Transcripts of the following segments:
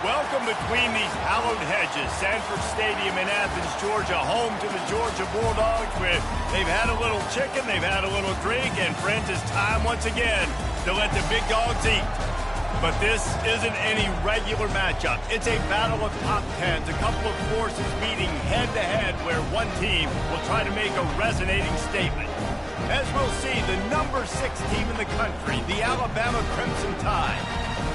Welcome between these hallowed hedges. Sanford Stadium in Athens, Georgia, home to the Georgia Bulldogs. They've had a little chicken, they've had a little drink, and friends, it's time once again to let the big dogs eat. But this isn't any regular matchup. It's a battle of top tens, a couple of forces meeting head-to-head where one team will try to make a resonating statement. As we'll see, the number 6 team in the country, the Alabama Crimson Tide,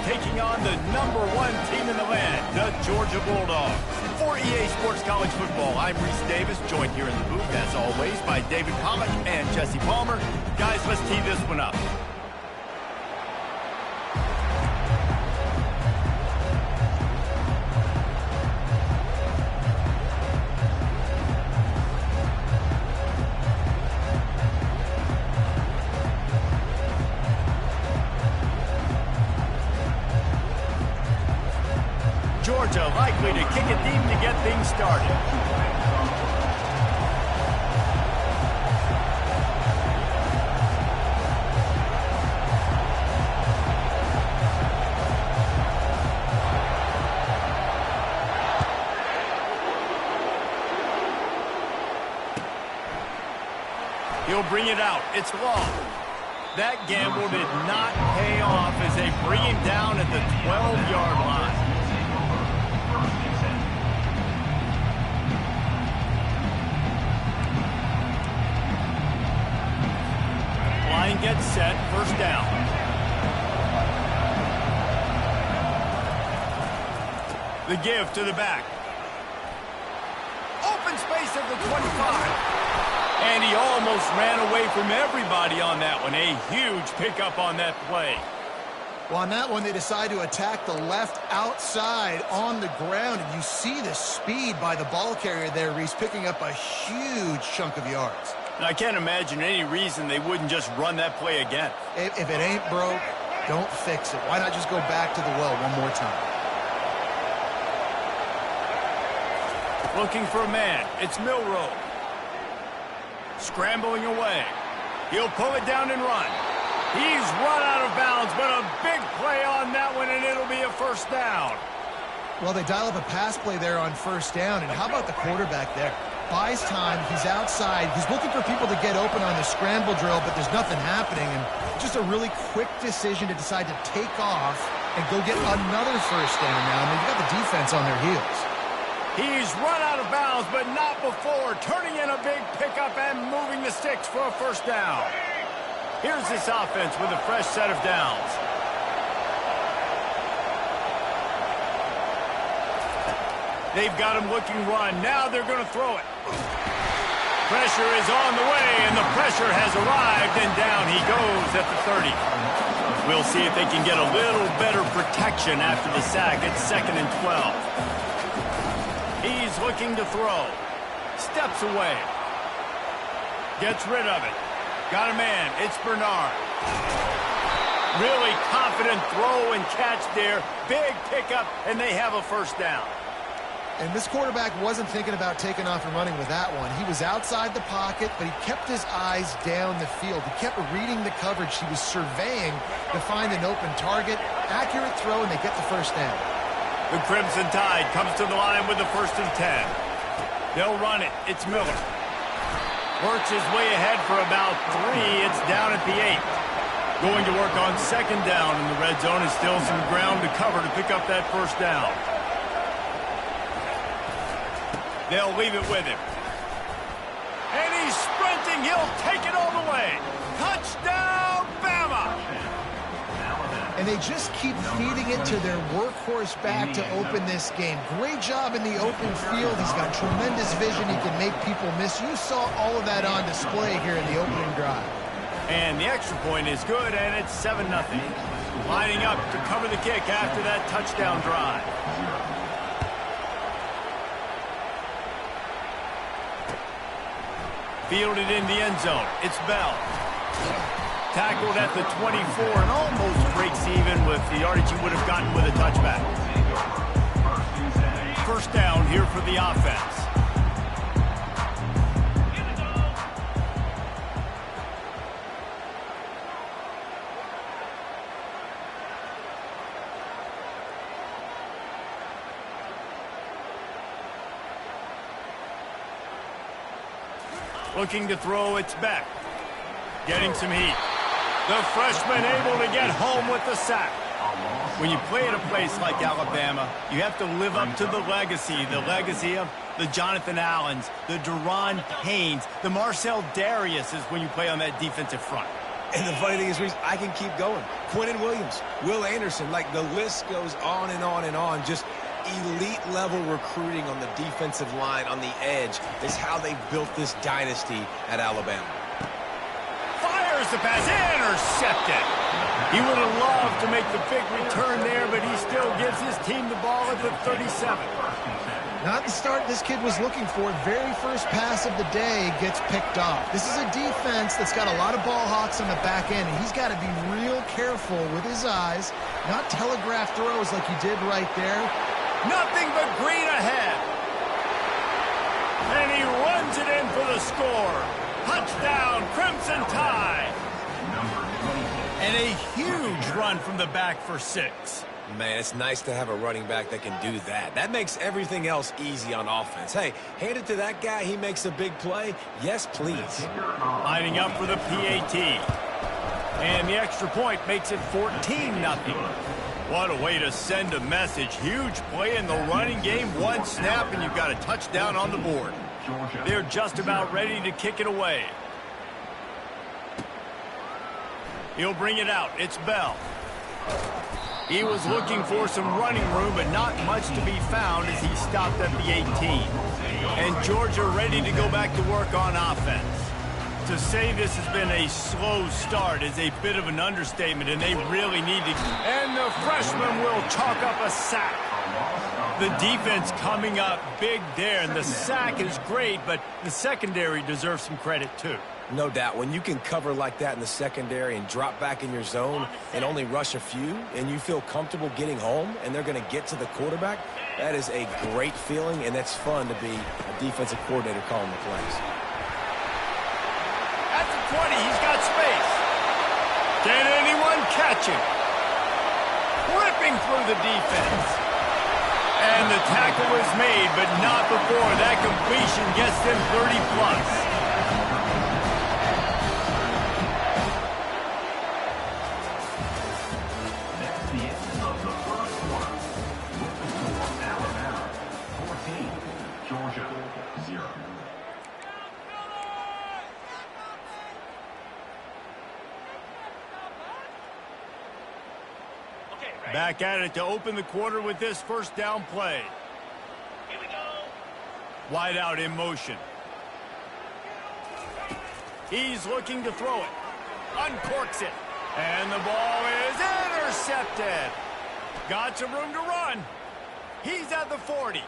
taking on the number 1 team in the land, the Georgia Bulldogs. For EA Sports College Football, I'm Reese Davis, joined here in the booth, as always, by David Pollack and Jesse Palmer. Guys, let's tee this one up. Georgia likely to kick it deep to get things started. He'll bring it out. It's long. That gamble did not pay off as they bring him down at the 12-yard line. Line gets set, first down. The give to the back. Open space at the 25. And he almost ran away from everybody on that one. A huge pickup on that play. Well, on that one, they decide to attack the left outside on the ground. And you see the speed by the ball carrier there, Reese, picking up a huge chunk of yards. I can't imagine any reason they wouldn't just run that play again. If it ain't broke, don't fix it. Why not just go back to the well one more time? Looking for a man. It's Milroe. Scrambling away. He'll pull it down and run. He's run out of bounds, but a big play on that one, and it'll be a first down. Well, they dial up a pass play there on first down, and how about the quarterback there? Buys time, he's outside, he's looking for people to get open on the scramble drill, but there's nothing happening, and just a really quick decision to decide to take off and go get another first down now, and they've got the defense on their heels. He's run out of bounds, but not before, turning in a big pickup and moving the sticks for a first down. Here's this offense with a fresh set of downs. They've got him looking run. Now they're going to throw it. Pressure is on the way, and the pressure has arrived, and down he goes at the 30. We'll see if they can get a little better protection after the sack. It's 2nd and 12. He's looking to throw. Steps away. Gets rid of it. Got a man. It's Bernard. Really confident throw and catch there. Big pickup, and they have a first down. And this quarterback wasn't thinking about taking off and running with that one. He was outside the pocket, but he kept his eyes down the field. He kept reading the coverage. He was surveying to find an open target. Accurate throw, and they get the first down. The Crimson Tide comes to the line with the 1st and 10. They'll run it. It's Miller. Works his way ahead for about 3. It's down at the 8. Going to work on 2nd down in the red zone. Is still some ground to cover to pick up that first down. They'll leave it with him. And he's sprinting. He'll take it all the way. Touchdown, Bama! And they just keep feeding it to their workhorse back to open this game. Great job in the open field. He's got tremendous vision. He can make people miss. You saw all of that on display here in the opening drive. And the extra point is good, and it's 7-0. Lining up to cover the kick after that touchdown drive. Fielded in the end zone. It's Bell. Tackled at the 24 and almost breaks even with the yardage he would have gotten with a touchback. First down here for the offense. Looking to throw, it's Beck. Getting some heat. The freshman able to get home with the sack. When you play at a place like Alabama, you have to live up to the legacy of the Jonathan Allens, the Deron Paynes, the Marcel Dariuses when you play on that defensive front. And the funny thing is, Reese, I can keep going. Quentin Williams, Will Anderson, like the list goes on and on and on. Just elite-level recruiting on the defensive line, on the edge, is how they built this dynasty at Alabama. Fires the pass, intercepted. He would have loved to make the big return there, but he still gives his team the ball at the 37. Not the start this kid was looking for. Very first pass of the day gets picked off. This is a defense that's got a lot of ball hawks on the back end, and he's got to be real careful with his eyes, not telegraph throws like he did right there. Nothing but green ahead. And he runs it in for the score. Touchdown, Crimson Tide. And a huge run from the back for 6. Man, it's nice to have a running back that can do that. That makes everything else easy on offense. Hey, hand it to that guy, he makes a big play. Yes, please. Lining up for the PAT. And the extra point makes it 14-0. What a way to send a message. Huge play in the running game. One snap, and you've got a touchdown on the board. They're just about ready to kick it away. He'll bring it out. It's Bell. He was looking for some running room, but not much to be found as he stopped at the 18. And Georgia ready to go back to work on offense. To say this has been a slow start is a bit of an understatement, and they really need to... And the freshman will chalk up a sack. The defense coming up big there, and the sack is great, but the secondary deserves some credit too. No doubt. When you can cover like that in the secondary and drop back in your zone and only rush a few, and you feel comfortable getting home and they're going to get to the quarterback, that is a great feeling, and it's fun to be a defensive coordinator calling the plays. At the 20, he's got space. Can anyone catch him? Ripping through the defense. And the tackle is made, but not before that completion gets them 30+. Back at it to open the quarter with this first down play. Here we go. Wide out in motion. He's looking to throw it. Uncorks it. And the ball is intercepted. Got some room to run. He's at the 40.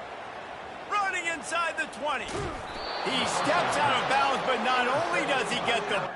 Running inside the 20. He steps out of bounds, but not only does he get the...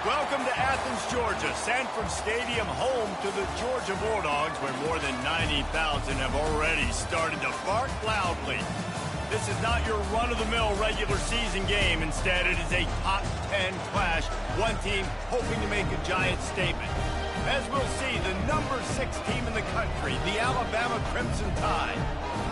Welcome to Athens, Georgia, Sanford Stadium, home to the Georgia Bulldogs, where more than 90,000 have already started to bark loudly. This is not your run-of-the-mill regular season game. Instead, it is a top 10 clash. One team hoping to make a giant statement. As we'll see, the number 6 team in the country, the Alabama Crimson Tide,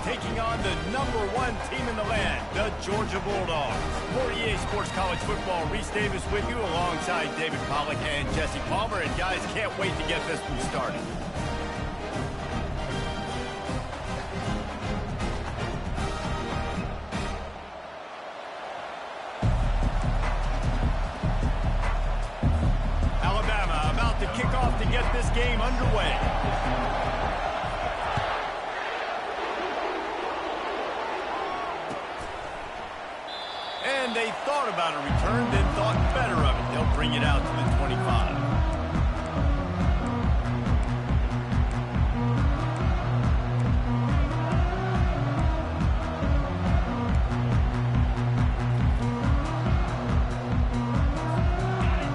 taking on the number 1 team in the land, the Georgia Bulldogs. For EA Sports College Football, Reese Davis with you alongside David Pollack and Jesse Palmer. And guys, can't wait to get this one started. Alabama about to kick off to get this game underway. And they thought about a return, then thought better of it. They'll bring it out to the 25.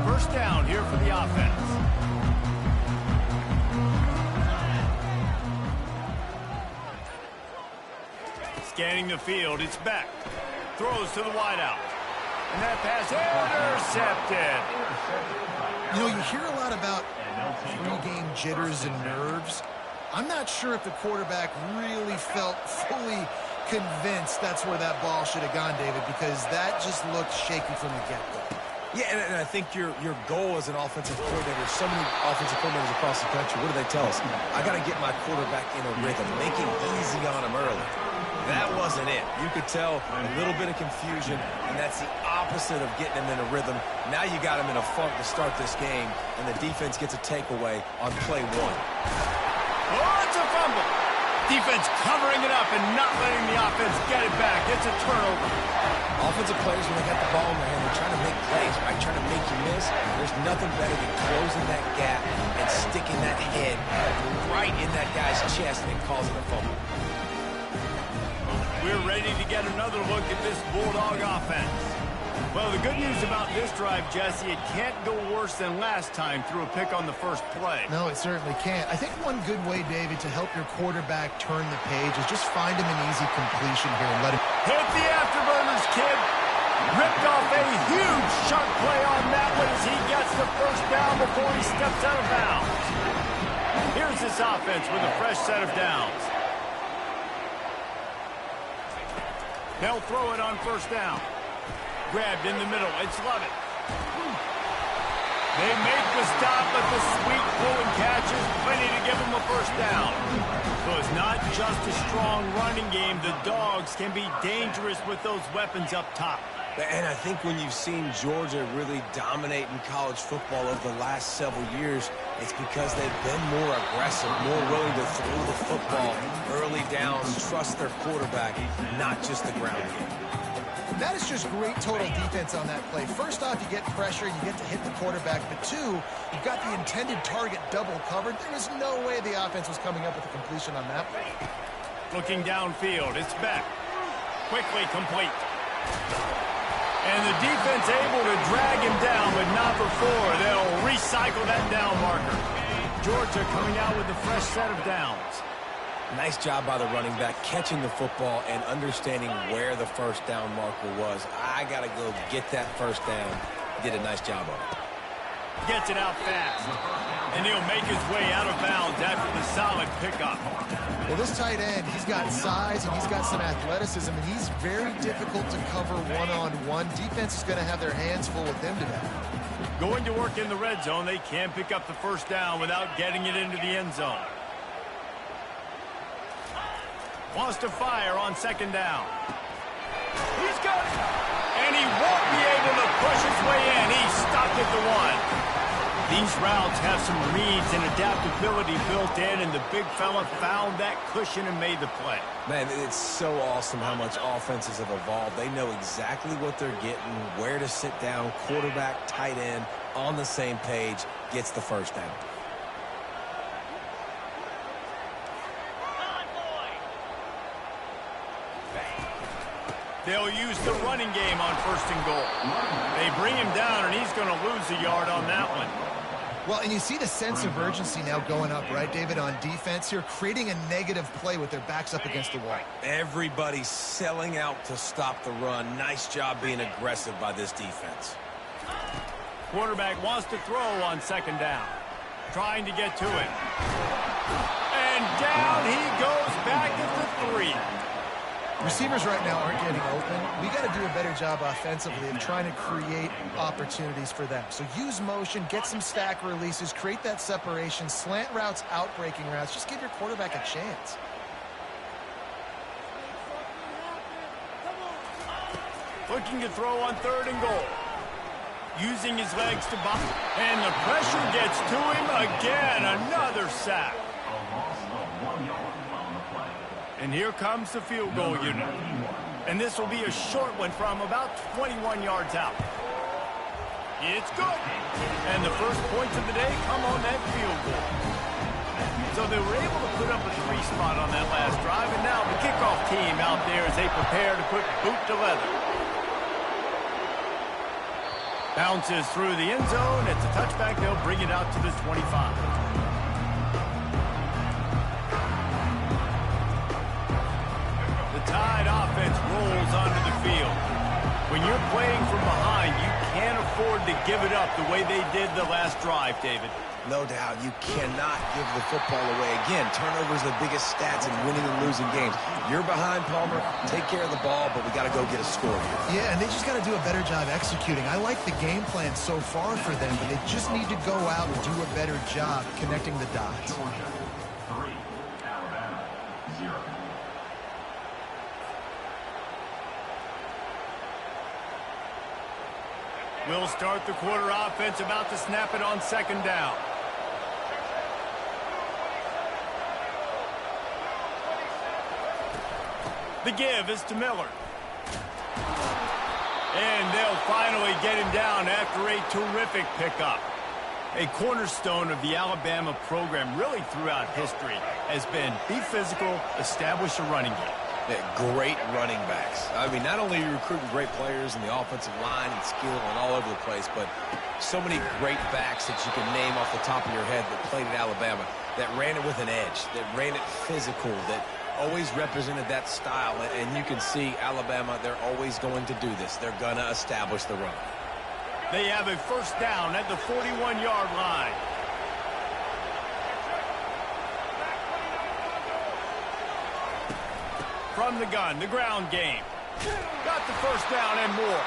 First down here for the offense. Scanning the field, it's back. Throws to the wideout. And that pass intercepted. You know, you hear a lot about pre-game jitters and nerves. I'm not sure if the quarterback really felt fully convinced that's where that ball should have gone, David, because that just looked shaky from the get-go. Yeah, and I think your goal as an offensive coordinator, so many offensive coordinators across the country, what do they tell us? I got to get my quarterback in a rhythm, make it easy on him early. That wasn't it. You could tell a little bit of confusion, and that's the opposite of getting him in a rhythm. Now you got him in a funk to start this game, and the defense gets a takeaway on play 1. Oh, it's a fumble. Defense covering it up and not letting the offense get it back. It's a turnover. Offensive players, when they got the ball in their hand, they're trying to make plays, right? Trying to make you miss. There's nothing better than closing that gap and sticking that head right in that guy's chest and causing a fumble. We're ready to get another look at this Bulldog offense. Well, the good news about this drive, Jesse, it can't go worse than last time through a pick on the first play. No, it certainly can't. I think one good way, David, to help your quarterback turn the page is just find him an easy completion here and let him hit the afterburners, kid. Ripped off a huge sharp play on that one as he gets the first down before he steps out of bounds. Here's this offense with a fresh set of downs. They'll throw it on first down. Grabbed in the middle. It's Lovett. They make the stop, but the sweet pull and catch is plenty to give them a first down. So it's not just a strong running game. The Dogs can be dangerous with those weapons up top. And I think when you've seen Georgia really dominate in college football over the last several years, it's because they've been more aggressive, more willing to throw the football early downs, trust their quarterback, not just the ground game. That is just great total defense on that play. First off, you get pressure, you get to hit the quarterback. But 2, you've got the intended target double covered. There was no way the offense was coming up with a completion on that play. Looking downfield, it's back. Quickly complete. And the defense able to drag him down, but not before. They'll recycle that down marker. Georgia coming out with a fresh set of downs. Nice job by the running back, catching the football and understanding where the first down marker was. I got to go get that first down. Did a nice job of it. Gets it out fast. And he'll make his way out of bounds after the solid pickup. Well, this tight end, he's got size and he's got some athleticism, and he's very difficult to cover one-on-one. Defense is going to have their hands full with him today. Going to work in the red zone. They can't pick up the first down without getting it into the end zone. Wants to fire on second down. He's got it. And he won't be able to push his way in. He's stopped at the 1. These routes have some reads and adaptability built in, and the big fella found that cushion and made the play. Man, it's so awesome how much offenses have evolved. They know exactly what they're getting, where to sit down, quarterback, tight end, on the same page, gets the first down. They'll use the running game on first and goal. They bring him down, and he's going to lose a yard on that one. Well, and you see the sense of urgency now going up, right, David, on defense here, creating a negative play with their backs up against the wall. Everybody's selling out to stop the run. Nice job being aggressive by this defense. Quarterback wants to throw on second down. Trying to get to it. And down he goes back at the 3. Receivers right now aren't getting open. We got to do a better job offensively of trying to create opportunities for them. So use motion, get some stack releases, create that separation, slant routes, out-breaking routes. Just give your quarterback a chance. Looking to throw on 3rd and goal. Using his legs to block. And the pressure gets to him again. Another sack. And here comes the field goal unit. And this will be a short one from about 21 yards out. It's good. And the first points of the day come on that field goal. So they were able to put up a 3 spot on that last drive. And now the kickoff team out there as they prepare to put boot to leather. Bounces through the end zone. It's a touchback. They'll bring it out to the 25. The Tide offense rolls onto the field. When you're playing from behind, you can't afford to give it up the way they did the last drive, David. No doubt, you cannot give the football away. Again, turnovers are the biggest stats in winning and losing games. You're behind, Palmer. Take care of the ball, but we got to go get a score here. Yeah, and they just got to do a better job executing. I like the game plan so far for them, but they just need to go out and do a better job connecting the dots. We'll start the quarter offense, about to snap it on second down. The give is to Miller. And they'll finally get him down after a terrific pickup. A cornerstone of the Alabama program really throughout history has been be physical, establish a running game. Yeah, great running backs. I mean, not only are you recruiting great players in the offensive line and skill and all over the place, but so many great backs that you can name off the top of your head that played at Alabama, that ran it with an edge, that ran it physical, that always represented that style. And you can see Alabama, they're always going to do this. They're going to establish the run. They have a first down at the 41-yard line. From the gun, the ground game. Got the first down and more.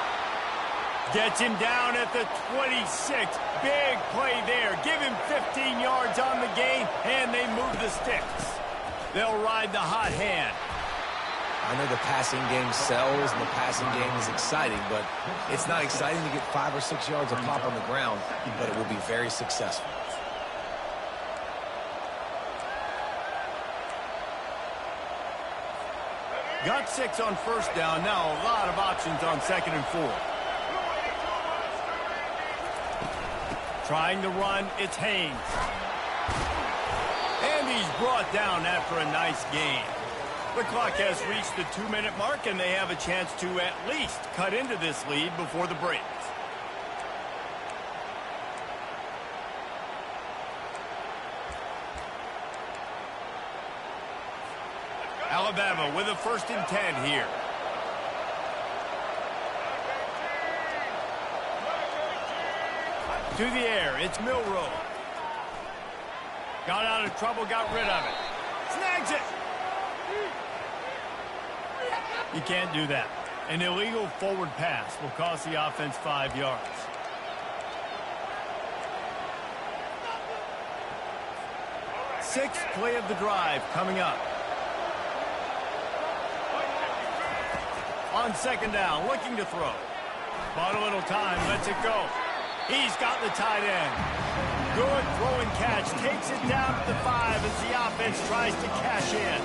Gets him down at the 26. Big play there. Give him 15 yards on the game, and they move the sticks. They'll ride the hot hand. I know the passing game sells and the passing game is exciting, but it's not exciting to get 5 or 6 yards of pop on the ground, but it will be very successful. Got 6 on first down. Now a lot of options on 2nd and 4. Trying to run, it's Haynes. And he's brought down after a nice gain. The clock has reached the 2-minute mark, and they have a chance to at least cut into this lead before the break. Alabama with a 1st and 10 here. To the air, it's Milroe. Got out of trouble, got rid of it. Snags it. You can't do that. An illegal forward pass will cost the offense 5 yards. Sixth play of the drive coming up. On 2nd down, looking to throw. Bought a little time, lets it go. He's got the tight end. Good throw and catch. Takes it down to the 5 as the offense tries to cash in.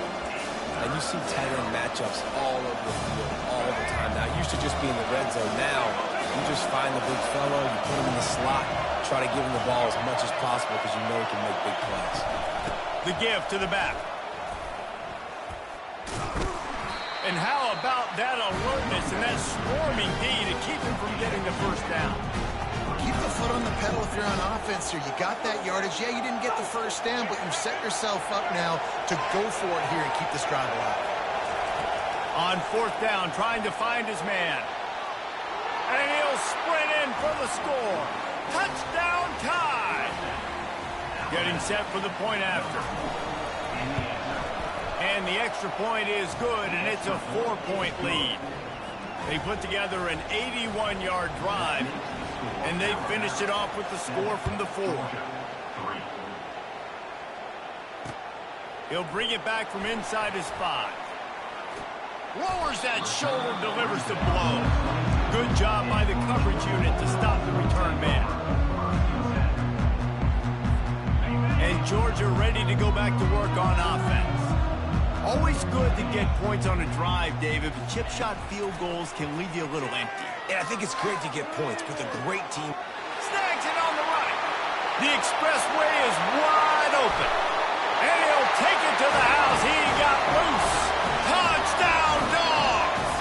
And you see tight end matchups all over the field all the time. Now, it used to just be in the red zone. Now, you just find the big fellow, you put him in the slot, try to give him the ball as much as possible because you know he can make big plays. The give to the back. And how about that alertness and that swarming D to keep him from getting the first down? keep the foot on the pedal if you're on offense here. You got that yardage. Yeah, you didn't get the first down, but you've set yourself up now to go for it here and keep this drive alive. On fourth down, trying to find his man. And he'll sprint in for the score. Touchdown Tide! Getting set for the point after. And the extra point is good, and it's a 4-point lead. They put together an 81-yard drive, and they finished it off with the score from the 4. He'll bring it back from inside his 5. Lowers that shoulder, delivers the blow. Good job by the coverage unit to stop the return man. And Georgia ready to go back to work on offense. Always good to get points on a drive, David, but chip shot field goals can leave you a little empty. And I think it's great to get points with a great team. Snags it on the right. The expressway is wide open. And he'll take it to the house. He got loose. Touchdown, Dogs!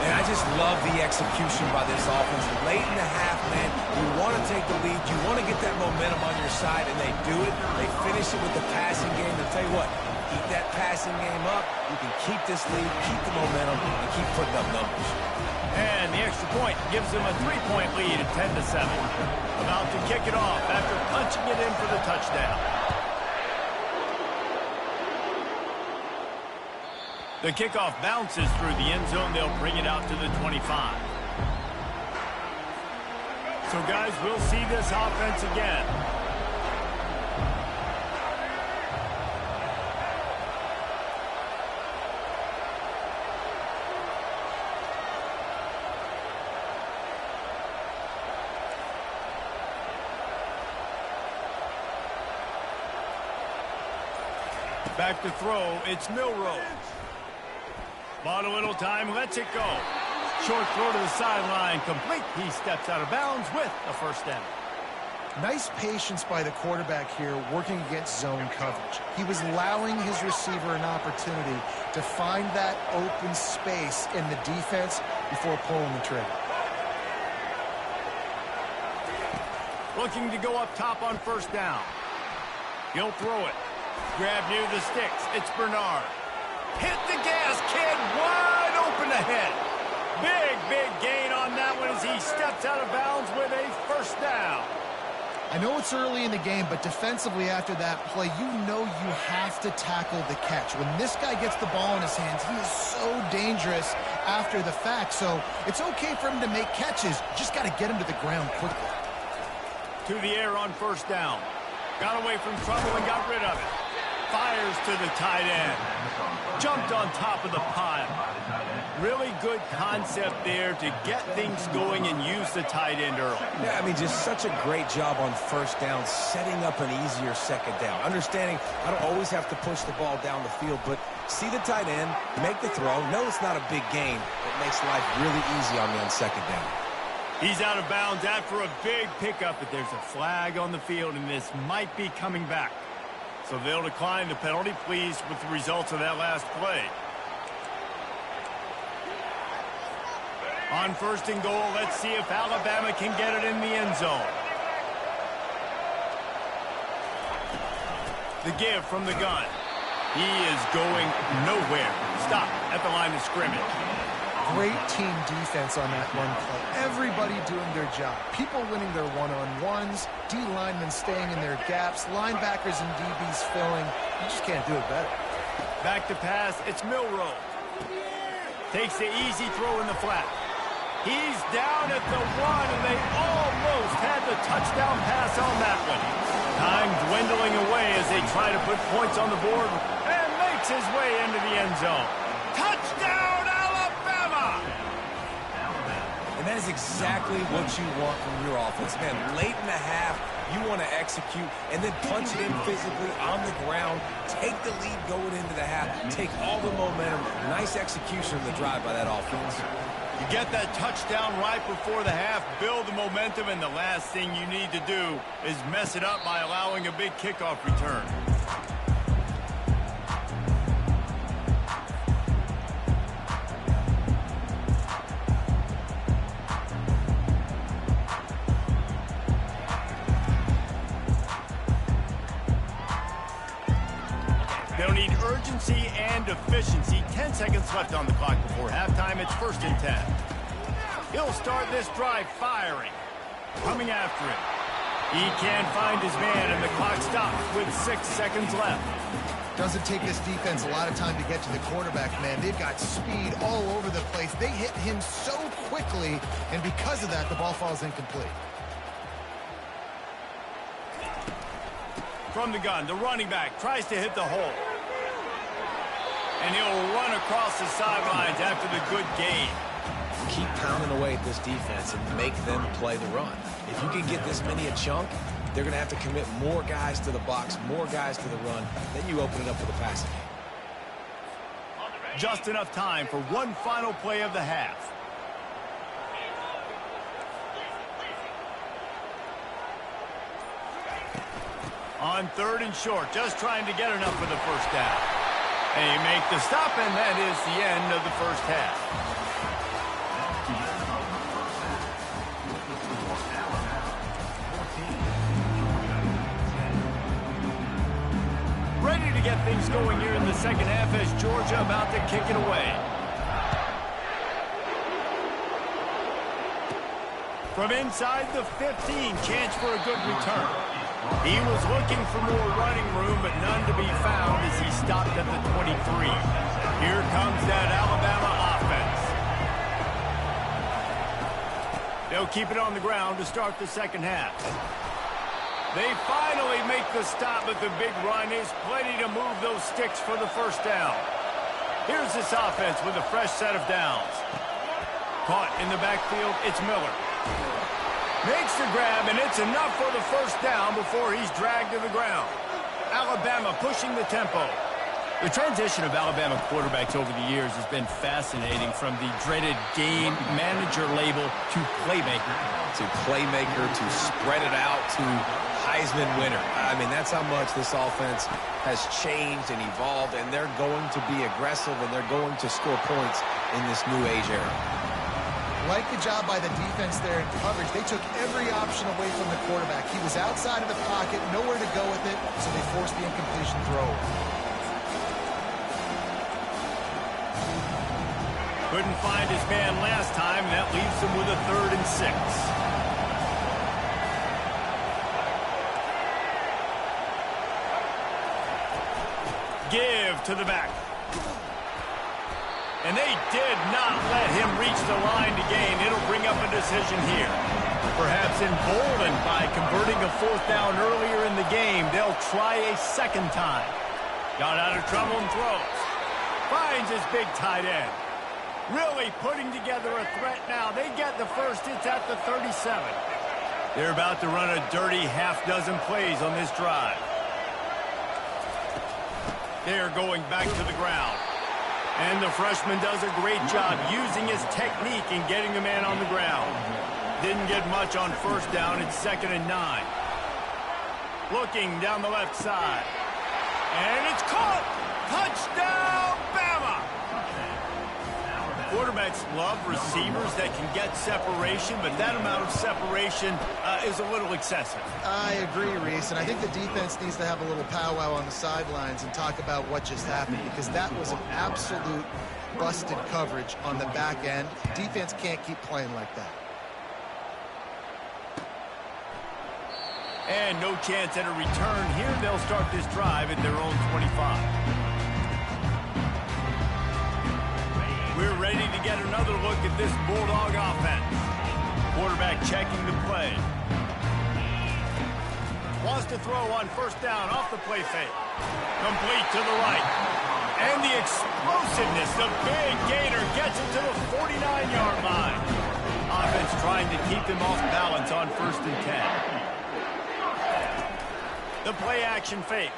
And I just love the execution by this offense. Late in the half, man, you want to take the lead. You want to get that momentum on your side, and they do it. They finish it with the passing game. I'll tell you what, keep that passing game up. You can keep this lead, keep the momentum, and keep putting up numbers. And the extra point gives them a 3-point lead at 10-7. About to kick it off after punching it in for the touchdown. The kickoff bounces through the end zone. They'll bring it out to the 25. So, guys, we'll see this offense again. Back to throw, it's Milroe. Bought a little time, lets it go. Short throw to the sideline, complete. He steps out of bounds with a first down. Nice patience by the quarterback here working against zone coverage. He was allowing his receiver an opportunity to find that open space in the defense before pulling the trigger. Looking to go up top on first down. He'll throw it. Grab near the sticks. It's Bernard. Hit the gas, kid. Wide open ahead. Big gain on that one as he steps out of bounds with a first down. I know it's early in the game, but defensively after that play, you know you have to tackle the catch. When this guy gets the ball in his hands, he is so dangerous after the fact. So it's okay for him to make catches. Just got to get him to the ground quickly. To the air on first down. Got away from trouble and got rid of it. Fires to the tight end. Jumped on top of the pile. Really good concept there to get things going and use the tight end early. Yeah, I mean, just such a great job on first down, setting up an easier second down. Understanding I don't always have to push the ball down the field, but see the tight end, make the throw. No, it's not a big gain. It makes life really easy on me on second down. He's out of bounds after a big pickup, but there's a flag on the field, and this might be coming back. So they'll decline the penalty. Pleased with the results of that last play. On first and goal, let's see if Alabama can get it in the end zone. The give from the gun. He is going nowhere. Stop at the line of scrimmage. Great team defense on that one play. Everybody doing their job. People winning their one-on-ones, D linemen staying in their gaps, linebackers and DBs filling. You just can't do it better. Back to pass, it's Milroe. Takes the easy throw in the flat. He's down at the 1, and they almost had the touchdown pass on that one. Time dwindling away as they try to put points on the board, and makes his way into the end zone. Touchdown, Alabama! And that is exactly what you want from your offense. Man, late in the half, you want to execute and then punch it in physically on the ground. Take the lead going into the half. Take all the momentum. Nice execution of the drive by that offense. You get that touchdown right before the half, build the momentum, and the last thing you need to do is mess it up by allowing a big kickoff return. need urgency and efficiency. 10 seconds left on the clock before halftime. It's 1st and 10. He'll start this drive firing. Coming after it. He can't find his man, and the clock stops with 6 seconds left. Doesn't take this defense a lot of time to get to the quarterback, man. They've got speed all over the place. They hit him so quickly, and because of that, the ball falls incomplete. From the gun, the running back tries to hit the hole. And he'll run across the sidelines after the good gain. Keep pounding away at this defense and make them play the run. If you can get this many a chunk, they're going to have to commit more guys to the box, more guys to the run. Then you open it up for the passing game. Just enough time for one final play of the half. On 3rd and short, just trying to get enough for the first down. They make the stop, and that is the end of the first half. Ready to get things going here in the second half as Georgia about to kick it away. From inside the 15, chance for a good return. He was looking for more running room, but none to be found as he stopped at the 23. Here comes that Alabama offense. They'll keep it on the ground to start the second half. They finally make the stop, but the big run is plenty to move those sticks for the first down. Here's this offense with a fresh set of downs. Caught in the backfield, it's Miller. Makes the grab, and it's enough for the first down before he's dragged to the ground. Alabama pushing the tempo. The transition of Alabama quarterbacks over the years has been fascinating, from the dreaded game manager label to playmaker. To playmaker, to spread it out, to Heisman winner. I mean, that's how much this offense has changed and evolved, and they're going to be aggressive, and they're going to score points in this new age era. Like the job by the defense there in coverage. They took every option away from the quarterback. He was outside of the pocket, nowhere to go with it, so they forced the incompletion throw. Couldn't find his man last time, and that leaves him with a 3rd and 6. Give to the back. And they did not let him reach the line to gain. It'll bring up a decision here. Perhaps emboldened by converting a 4th down earlier in the game, they'll try a second time. Got out of trouble and throws. Finds his big tight end. Really putting together a threat now. They get the first. It's at the 37. They're about to run a dirty half-dozen plays on this drive. They're going back to the ground. And the freshman does a great job using his technique and getting the man on the ground. Didn't get much on first down. It's 2nd and 9. Looking down the left side. And it's caught! Touchdown, Bama! Quarterbacks love receivers that can get separation, but that amount of separation is a little excessive. I agree, Reese, and I think the defense needs to have a little powwow on the sidelines and talk about what just happened, because that was an absolute busted coverage on the back end. Defense can't keep playing like that. And no chance at a return here. They'll start this drive at their own 25. We're ready to get another look at this Bulldog offense. Quarterback checking the play. Wants to throw on first down off the play fake. Complete to the right. And the explosiveness, the big gainer gets him to the 49-yard line. Offense trying to keep him off balance on 1st and 10. The play action fake.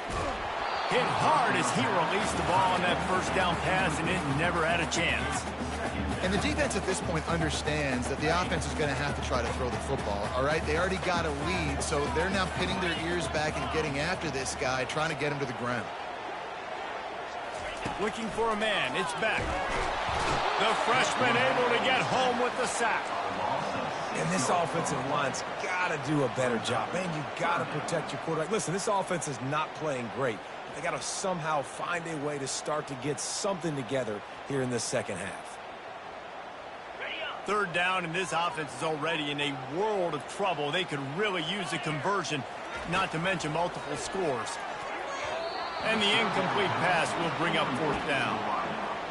Hit hard as he released the ball on that first down pass, and it never had a chance. And the defense at this point understands that the offense is going to have to try to throw the football, all right? They already got a lead, so they're now pinning their ears back and getting after this guy, trying to get him to the ground. Looking for a man. It's back. The freshman able to get home with the sack. And this offensive line's got to do a better job. Man, you got to protect your quarterback. Listen, this offense is not playing great. They got to somehow find a way to start to get something together here in this second half. Third down, and this offense is already in a world of trouble. They could really use a conversion, not to mention multiple scores. And the incomplete pass will bring up fourth down.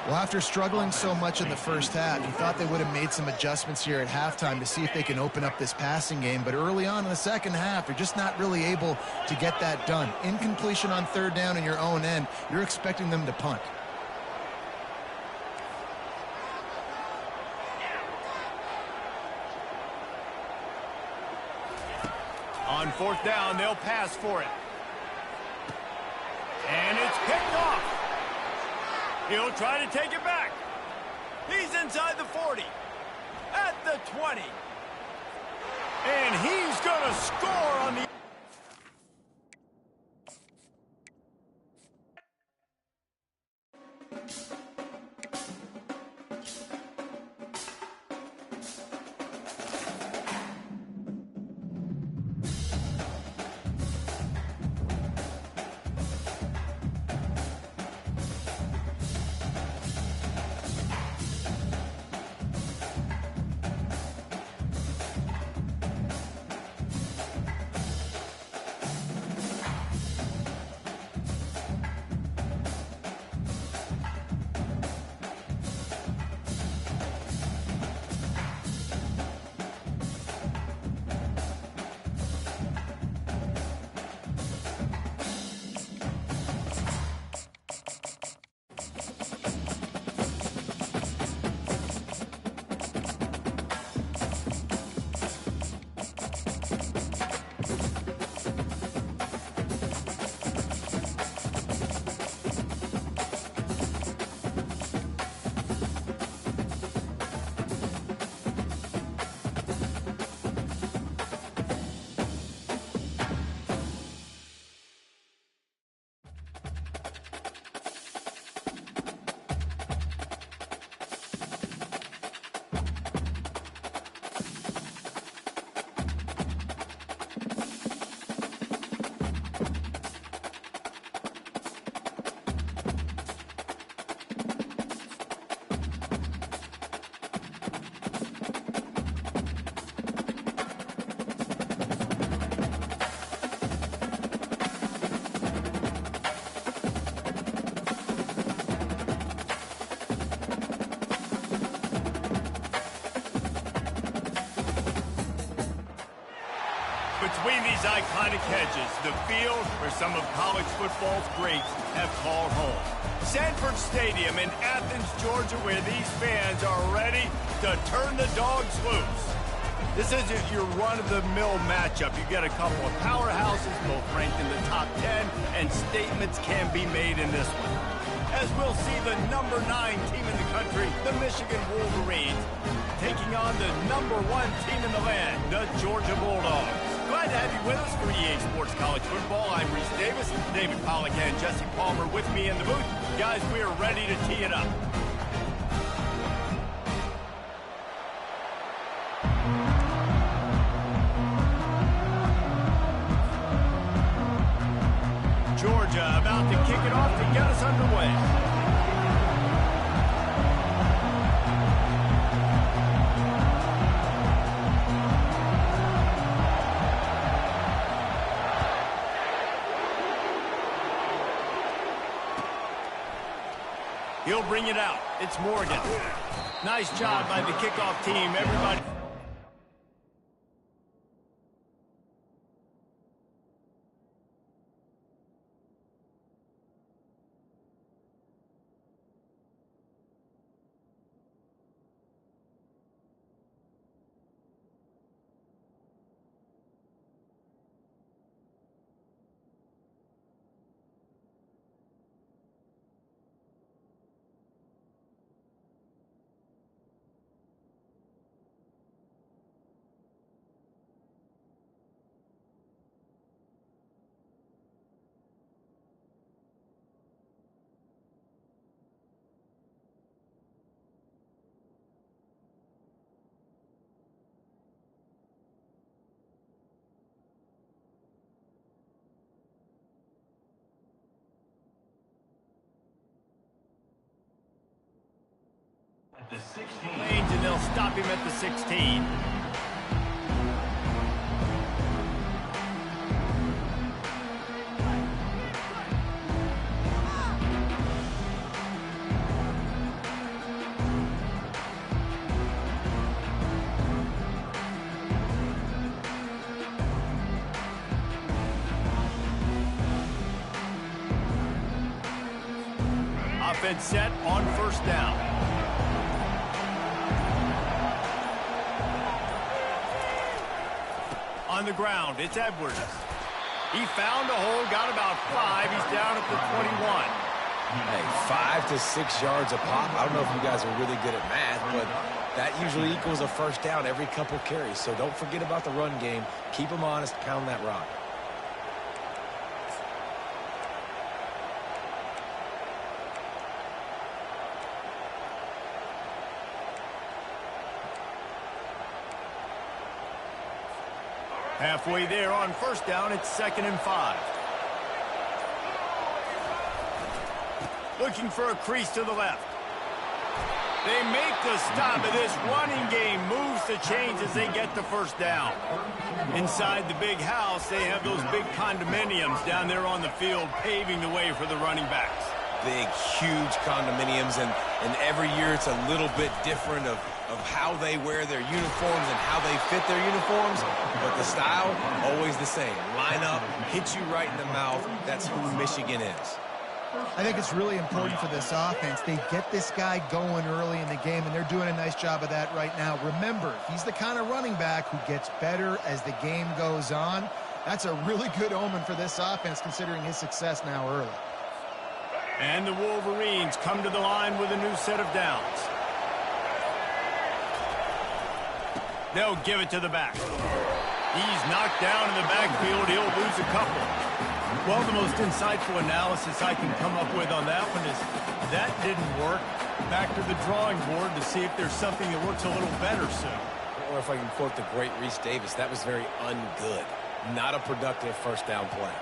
Well, after struggling so much in the first half, you thought they would have made some adjustments here at halftime to see if they can open up this passing game. But early on in the second half, they're just not really able to get that done. Incompletion on third down in your own end, you're expecting them to punt. On fourth down, they'll pass for it. And it's picked off. He'll try to take it back. He's inside the 40. At the 20. And he's going to score on the... Between these iconic hedges, the field where some of college football's greats have called home. Sanford Stadium in Athens, Georgia, where these fans are ready to turn the dogs loose. This isn't your run-of-the-mill matchup. You've got a couple of powerhouses, both ranked in the top 10, and statements can be made in this one. As we'll see the number 9 team in the country, the Michigan Wolverines, taking on the number 1 team in the land, the Georgia Bulldogs. Glad to have you with us for EA Sports College Football. I'm Reese Davis, David Pollack and Jesse Palmer with me in the booth. Guys, we are ready to tee it up. Georgia about to kick it off to get us underway. He'll bring it out. It's Morgan. Nice job by the kickoff team. Everybody. And they'll stop him at the 16. Offense set on first down. On the ground, it's Edwards. He found a hole, got about 5. He's down at the 21. Hey, 5 to 6 yards a pop. I don't know if you guys are really good at math, but that usually equals a first down every couple carries. So don't forget about the run game. Keep them honest, pound that rock. Halfway there on first down, it's 2nd and 5. Looking for a crease to the left. They make the stop of this running game. Moves the chains as they get the first down. Inside the big house, they have those big condominiums down there on the field, paving the way for the running backs. Big, huge condominiums, and every year it's a little bit different of how they wear their uniforms and how they fit their uniforms, but the style, always the same. Line up, hit you right in the mouth. That's who Michigan is. I think it's really important for this offense. They get this guy going early in the game, and they're doing a nice job of that right now. Remember, he's the kind of running back who gets better as the game goes on. That's a really good omen for this offense, considering his success now early. And the Wolverines come to the line with a new set of downs. They'll give it to the back. He's knocked down in the backfield. He'll lose a couple. Well, the most insightful analysis I can come up with on that one is that didn't work. Back to the drawing board to see if there's something that works a little better soon. Or if I can quote the great Reese Davis, that was very ungood. Not a productive first down play.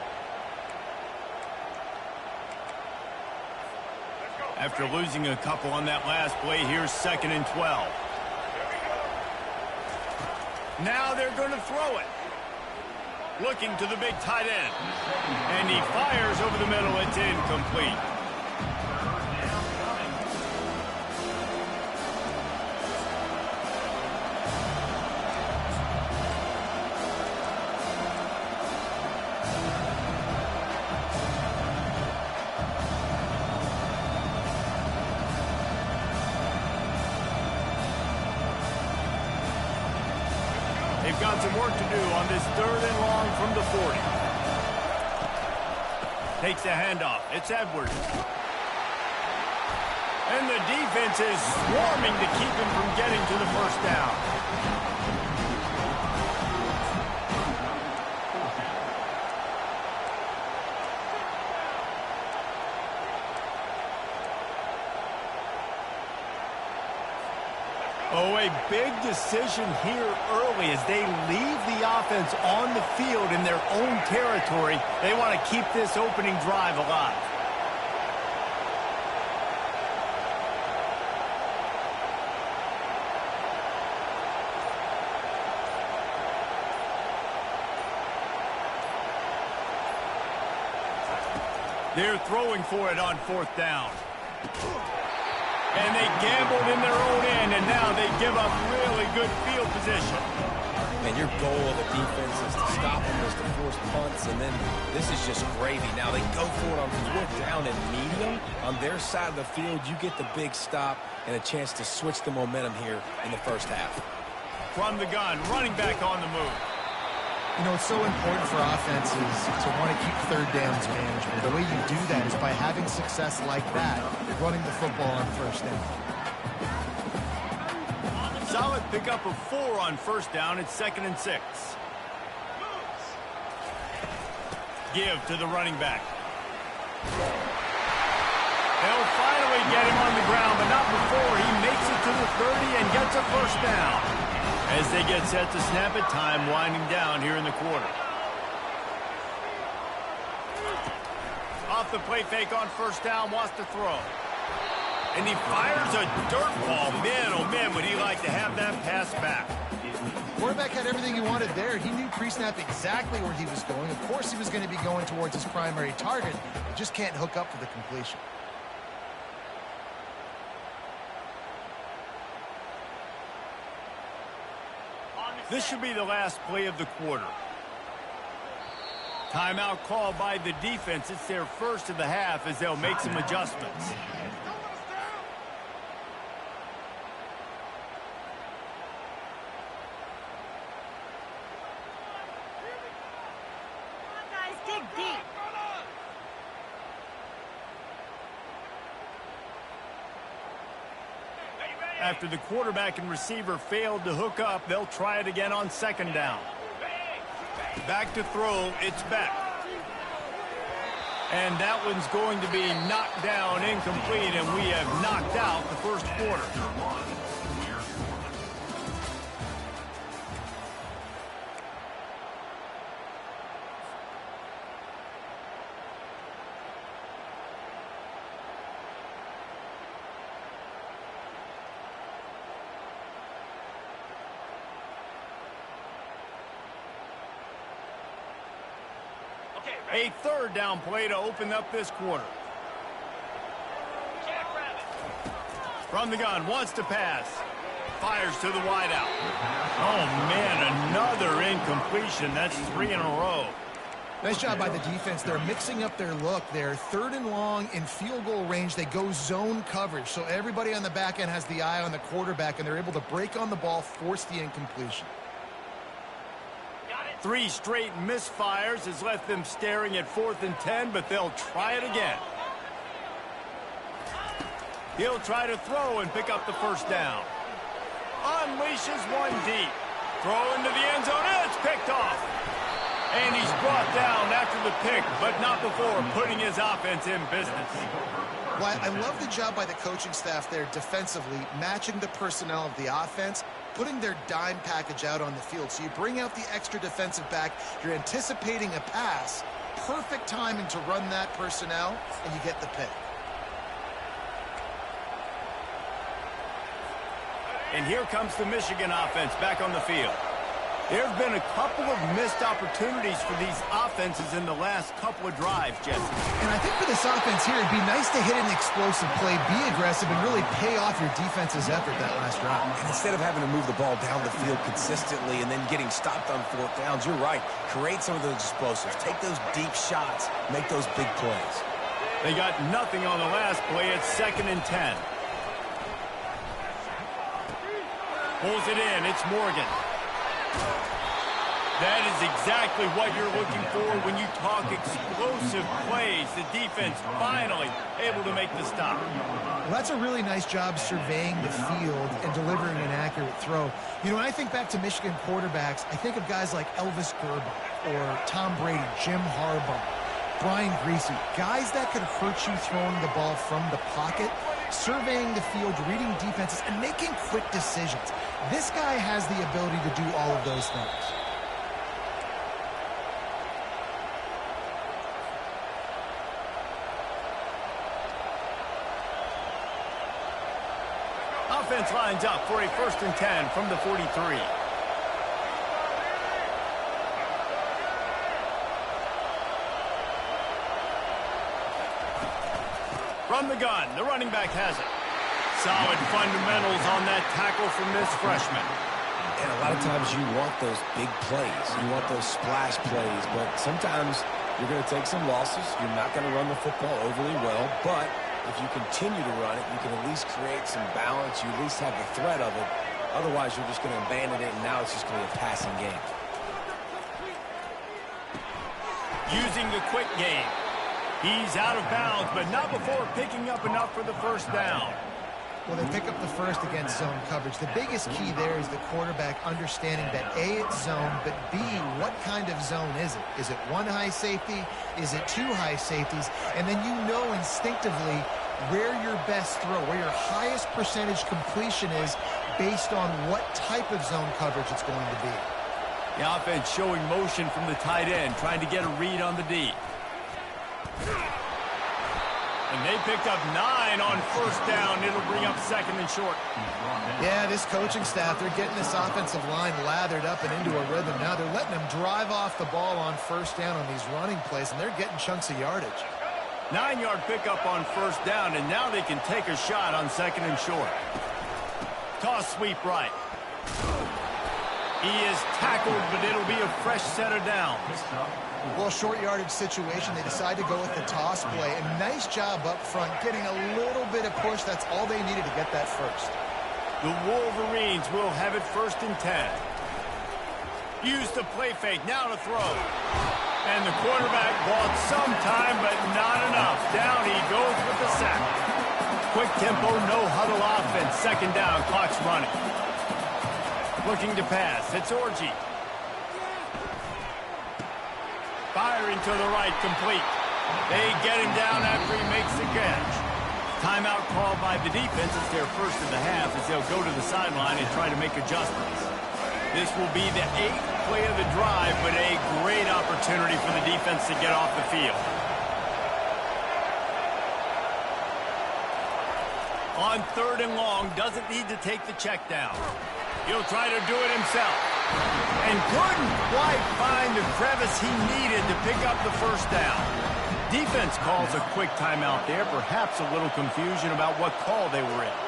After losing a couple on that last play, here's 2nd and 12. Now they're going to throw it. Looking to the big tight end. And he fires over the middle. It's incomplete. They've got some work to do on this 3rd and long from the 40. Takes the handoff. It's Edwards. And the defense is swarming to keep him from getting to the first down. Oh, a big decision here early as they leave the offense on the field in their own territory. They want to keep this opening drive alive. They're throwing for it on 4th down. And they gambled in their own end, and now they give up really good field position. And your goal of the defense is to stop them, is to force punts, and then this is just gravy. Now they go for it on 4th down and medium. On their side of the field, you get the big stop and a chance to switch the momentum here in the first half. From the gun, running back on the move. You know, it's so important for offenses to want to keep 3rd downs manageable. The way you do that is by having success like that, running the football on 1st down. Solid pickup of 4 on 1st down. It's 2nd and 6. Give to the running back. They'll finally get him on the ground, but not before he makes it to the 30 and gets a first down. As they get set to snap it, time winding down here in the quarter. Off the play fake on 1st down, wants to throw. And he fires a dirt ball. Man, oh man, would he like to have that pass back. Quarterback had everything he wanted there. He knew pre-snap exactly where he was going. Of course he was going to be going towards his primary target. He just can't hook up for the completion. This should be the last play of the quarter. Timeout called by the defense. It's their first of the half as they'll make some adjustments. After the quarterback and receiver failed to hook up, they'll try it again on second down. Back to throw, it's Beck. And that one's going to be knocked down incomplete, and we have knocked out the first quarter. A third down play to open up this quarter. From the gun, wants to pass. Fires to the wideout. Oh, man, another incompletion. That's 3 in a row. Nice job by the defense. They're mixing up their look. They're third and long in field goal range. They go zone coverage. So everybody on the back end has the eye on the quarterback, and they're able to break on the ball, force the incompletion. 3 straight misfires has left them staring at 4th and 10, but they'll try it again. He'll try to throw and pick up the first down. Unleashes one deep. Throw into the end zone. It's picked off. And he's brought down after the pick, but not before putting his offense in business. Well, I love the job by the coaching staff there defensively, matching the personnel of the offense, putting their dime package out on the field. So you bring out the extra defensive back, you're anticipating a pass, perfect timing to run that personnel, and you get the pick. And here comes the Michigan offense back on the field. There have been a couple of missed opportunities for these offenses in the last couple of drives, Jesse. And I think for this offense here, it'd be nice to hit an explosive play, be aggressive, and really pay off your defense's effort that last drive. And instead of having to move the ball down the field consistently and then getting stopped on 4th downs, you're right. Create some of those explosives. Take those deep shots. Make those big plays. They got nothing on the last play. It's 2nd and 10. Pulls it in. It's Morgan. That is exactly what you're looking for when you talk explosive plays. The defense finally able to make the stop. Well, that's a really nice job surveying the field and delivering an accurate throw. You know, when I think back to Michigan quarterbacks, I think of guys like Elvis Gerbach or Tom Brady, Jim Harbaugh, Brian Griese, guys that could hurt you throwing the ball from the pocket, surveying the field, reading defenses, and making quick decisions. This guy has the ability to do all of those things. Offense lines up for a 1st and 10 from the 43. From the gun, the running back has it. Solid fundamentals on that tackle from this freshman. And a lot of times you want those big plays. You want those splash plays, but sometimes you're going to take some losses. You're not going to run the football overly well, but if you continue to run it, you can at least create some balance. You at least have the threat of it. Otherwise, you're just going to abandon it, and now it's just going to be a passing game. Using the quick game. He's out of bounds, but not before picking up enough for the first down. Well, they pick up the first against zone coverage. The biggest key there is the quarterback understanding that A, it's zone, but B, what kind of zone is it? Is it one high safety? Is it 2 high safeties? And then you know instinctively where your best throw, where your highest percentage completion is based on what type of zone coverage it's going to be. The offense showing motion from the tight end, trying to get a read on the D. And they picked up 9 on first down. It'll bring up second and short. Yeah, this coaching staff, they're getting this offensive line lathered up and into a rhythm. Now they're letting them drive off the ball on first down on these running plays, and they're getting chunks of yardage. 9-yard pickup on first down, and now they can take a shot on second and short. Toss sweep right. He is tackled, but it'll be a fresh set of downs. Well, short yardage situation, they decide to go with the toss play. And nice job up front, getting a little bit of push. That's all they needed to get that first. The Wolverines will have it first and 10. Use the play fake, now to throw. And the quarterback bought some time, but not enough. Down he goes with the sack. Quick tempo, no huddle offense. Second down, clock's running. Looking to pass, it's Orji. Firing to the right, complete. They get him down after he makes the catch. Timeout called by the defense. It's their first of the half as they'll go to the sideline and try to make adjustments. This will be the 8th play of the drive, but a great opportunity for the defense to get off the field. On third and long, doesn't need to take the check down. He'll try to do it himself. And couldn't quite find the crevice he needed to pick up the first down. Defense calls a quick timeout there, perhaps a little confusion about what call they were in.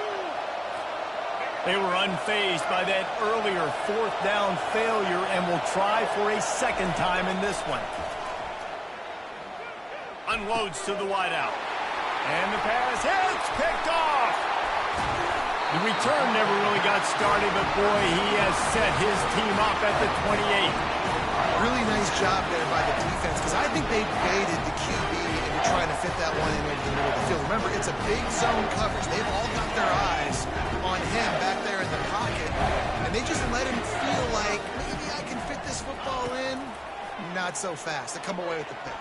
They were unfazed by that earlier fourth down failure and will try for a second time in this one. Unloads to the wideout. And the pass hits, picked off. The return never really got started, but boy, he has set his team up at the 28. Really nice job there by the defense, because I think they baited the QB into trying to fit that one in over the middle of the field. Remember, it's a big zone coverage. They've all got their eyes on him back there in the pocket, and they just let him feel like, maybe I can fit this football in. Not so fast. They come away with the pick.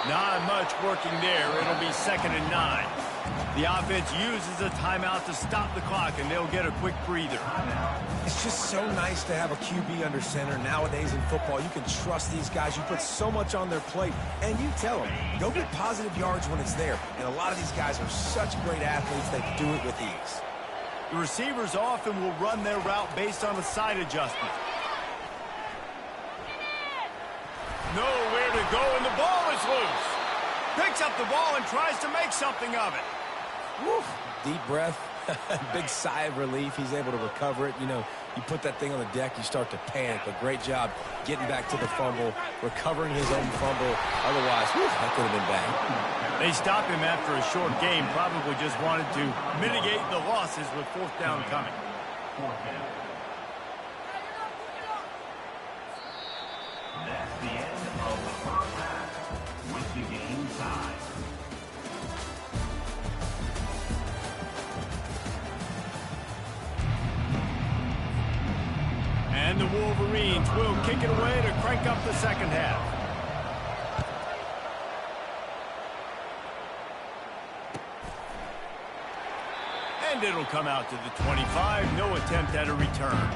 Not much working there. It'll be second and 9. The offense uses a timeout to stop the clock, and they'll get a quick breather. It's just so nice to have a QB under center. Nowadays in football, you can trust these guys. You put so much on their plate, and you tell them, go get positive yards when it's there. And a lot of these guys are such great athletes, they do it with ease. The receivers often will run their route based on a side adjustment. Nowhere to go, and the ball is loose. Picks up the ball and tries to make something of it. Woo. Deep breath, big sigh of relief. He's able to recover it. You know, you put that thing on the deck, you start to panic, but great job getting back to the fumble, recovering his own fumble. Otherwise, that could have been bad. They stopped him after a short game, probably just wanted to mitigate the losses with fourth down coming. That's the end of the first half with the game tied. And the Wolverines will kick it away to crank up the second half. And it'll come out to the 25. No attempt at a return.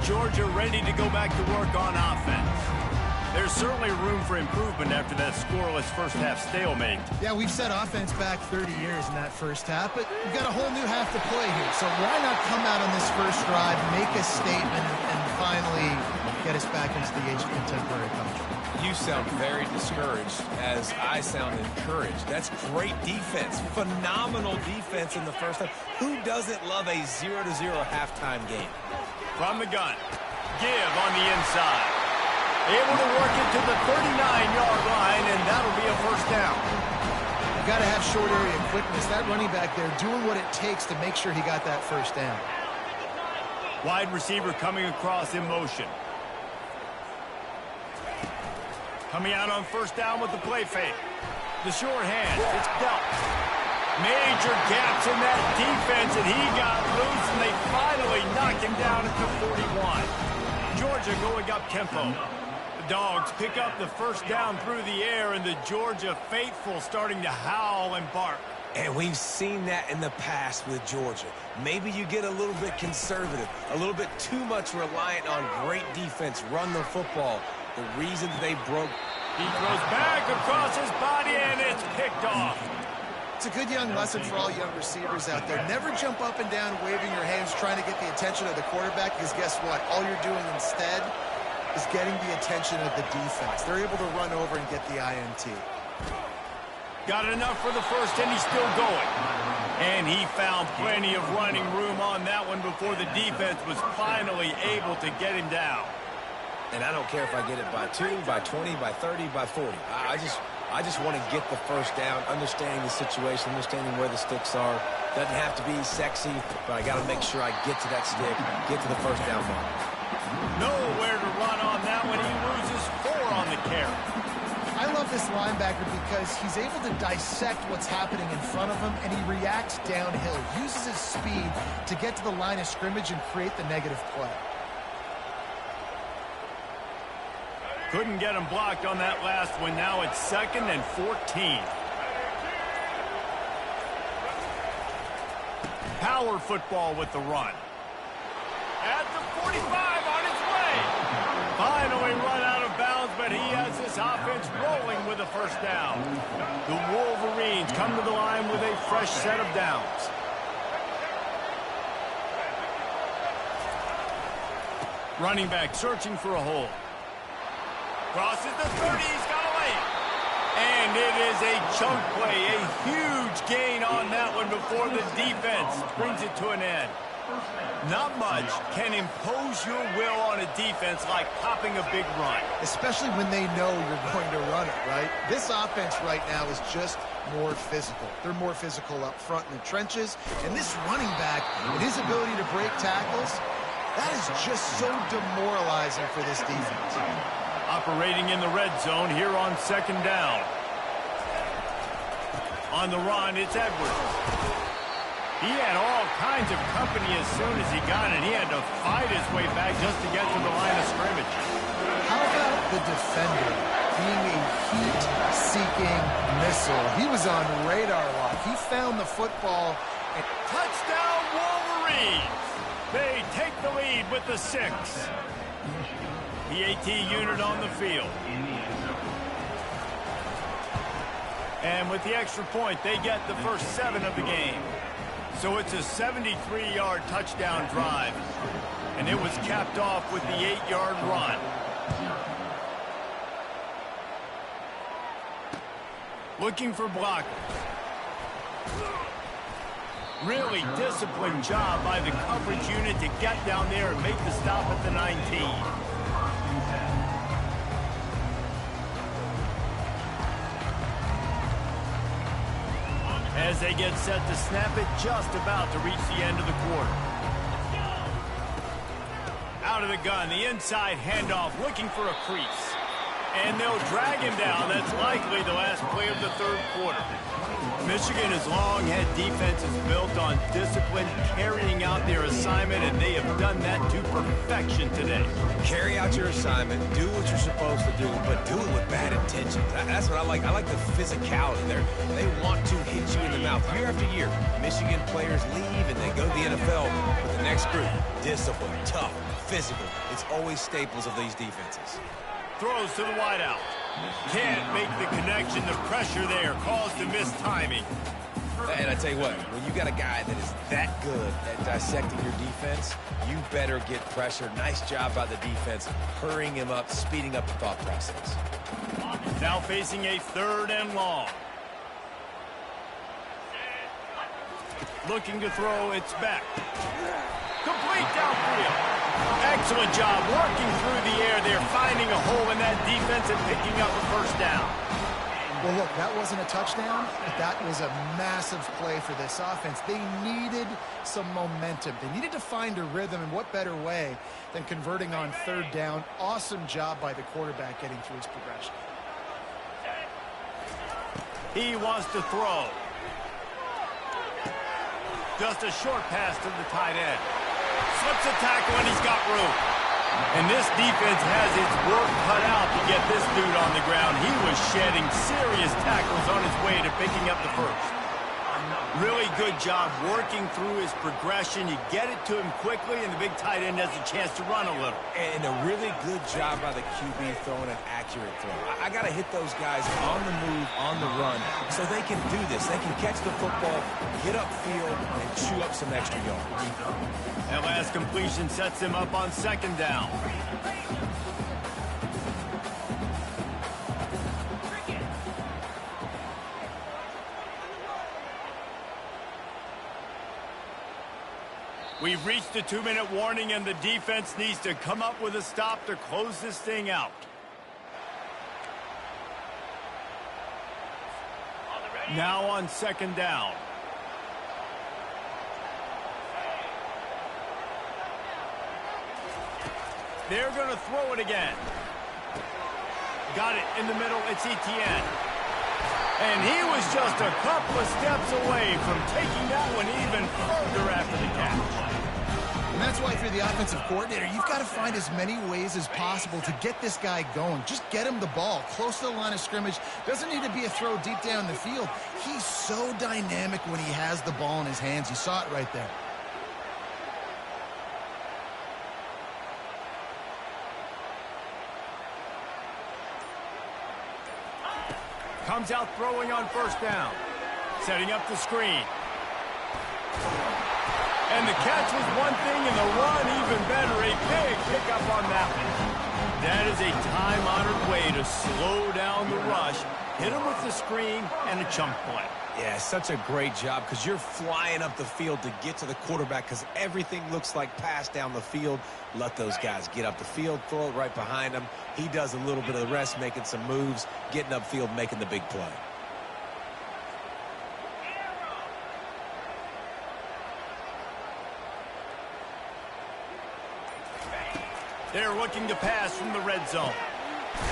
Georgia ready to go back to work on offense. There's certainly room for improvement after that scoreless first half stalemate. Yeah, we've set offense back 30 years in that first half, but we've got a whole new half to play here. So why not come out on this first drive, make a statement, and finally get us back into the age of contemporary culture? You sound very discouraged as I sound encouraged. That's great defense. Phenomenal defense in the first half. Who doesn't love a 0-0 halftime game? From the gun. Give on the inside. Able to work it to the 39-yard line, and that'll be a first down. You've got to have short area quickness. That running back there doing what it takes to make sure he got that first down. Wide receiver coming across in motion. Coming out on first down with the play fake. The short hand. It's dealt. Major gaps in that defense, and he got loose, and they finally knocked him down at the 41. Georgia going up tempo. Dogs pick up the first down through the air, and the Georgia faithful starting to howl and bark. And we've seen that in the past with Georgia. Maybe you get a little bit conservative, a little bit too much reliant on great defense, run the football. The reason they broke. He throws back across his body, and it's picked off. It's a good young lesson for all young receivers out there. Never jump up and down waving your hands trying to get the attention of the quarterback, because guess what? All you're doing instead is getting the attention of the defense. They're able to run over and get the INT. Got enough for the first, and he's still going. And he found plenty of running room on that one before the defense was finally able to get him down. And I don't care if I get it by 2, by 20, by 30, by 40. I just want to get the first down, understanding the situation, understanding where the sticks are. Doesn't have to be sexy, but I got to make sure I get to that stick, get to the first down mark. Nowhere to run on that one. He loses 4 on the carry. I love this linebacker because he's able to dissect what's happening in front of him, and he reacts downhill, uses his speed to get to the line of scrimmage and create the negative play. Couldn't get him blocked on that last one. Now it's 2nd and 14. Power football with the run. At the 45, on its way. Finally run out of bounds, but he has this offense rolling with a first down. The Wolverines come to the line with a fresh set of downs. Running back searching for a hole. Crosses the 30, he's got away. And it is a chunk play, a huge gain on that one before the defense brings it to an end. Not much can impose your will on a defense like popping a big run. Especially when they know you're going to run it, right? This offense right now is just more physical. They're more physical up front in the trenches. And this running back and his ability to break tackles, that is just so demoralizing for this defense. Operating in the red zone here on 2nd down. On the run, it's Edwards. He had all kinds of company as soon as he got it. He had to fight his way back just to get to the line of scrimmage. How about the defender being a heat-seeking missile? He was on radar lock. He found the football. And touchdown, Wolverines! They take the lead with the 6. The AT unit on the field. And with the extra point, they get the first 7 of the game. So it's a 73-yard touchdown drive. And it was capped off with the 8-yard run. Looking for blockers. Really disciplined job by the coverage unit to get down there and make the stop at the 19. As they get set to snap it, just about to reach the end of the quarter. Out of the gun, the inside handoff, looking for a crease. And they'll drag him down. That's likely the last play of the 3rd quarter. Michigan has long had defenses built on discipline, carrying out their assignment, and they have done that to perfection today. Carry out your assignment, do what you're supposed to do, but do it with bad intentions. That's what I like. I like the physicality there. They want to hit you in the mouth year after year. Michigan players leave and they go to the NFL with the next group. Discipline, tough, physical. It's always staples of these defenses. Throws to the wideout. Can't make the connection. The pressure there caused a missed timing. And I tell you what, when you got a guy that is that good at dissecting your defense, you better get pressure. Nice job by the defense, hurrying him up, speeding up the thought process. Now facing a 3rd and long. Looking to throw, it's back. Complete downfield. Excellent job working through the air there, finding a hole in that defense and picking up a first down. well, look, that wasn't a touchdown, but that was a massive play for this offense. They needed some momentum. They needed to find a rhythm, and what better way than converting on 3rd down. Awesome job by the quarterback getting through his progression. He wants to throw. Just a short pass to the tight end. Slips a tackle, and he's got room. And this defense has its work cut out to get this dude on the ground. He was shedding serious tackles on his way to picking up the first. Really good job working through his progression. You get it to him quickly, and the big tight end has a chance to run a little. And a really good job by the QB throwing an accurate throw. I got to hit those guys on the move, on the run, so they can do this. They can catch the football, get upfield, and chew up some extra yards. That last completion sets him up on second down. We've reached the 2-minute warning, and the defense needs to come up with a stop to close this thing out. Now on second down. They're going to throw it again. Got it in the middle. It's Etienne. And he was just a couple of steps away from taking that one even further after the catch. And that's why if you're the offensive coordinator, you've got to find as many ways as possible to get this guy going. Just get him the ball close to the line of scrimmage. Doesn't need to be a throw deep down the field. He's so dynamic when he has the ball in his hands. You saw it right there. Comes out throwing on first down. Setting up the screen. And the catch was one thing, and the run even better. A big pickup on that one. That is a time-honored way to slow down the rush. Hit him with the screen and a chunk play. Yeah, such a great job because you're flying up the field to get to the quarterback because everything looks like pass down the field. Let those guys get up the field, throw it right behind him. He does a little bit of the rest, making some moves, getting upfield, making the big play. They're looking to pass from the red zone.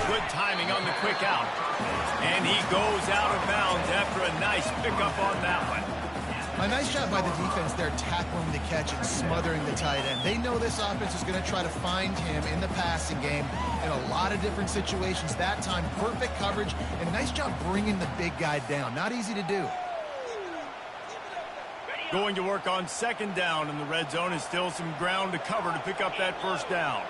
Good timing on the quick out. And he goes out of bounds after a nice pickup on that one. A nice job by the defense there, tackling the catch and smothering the tight end. They know this offense is going to try to find him in the passing game in a lot of different situations. That time, perfect coverage, and nice job bringing the big guy down. Not easy to do. Going to work on second down in the red zone is still some ground to cover to pick up that first down.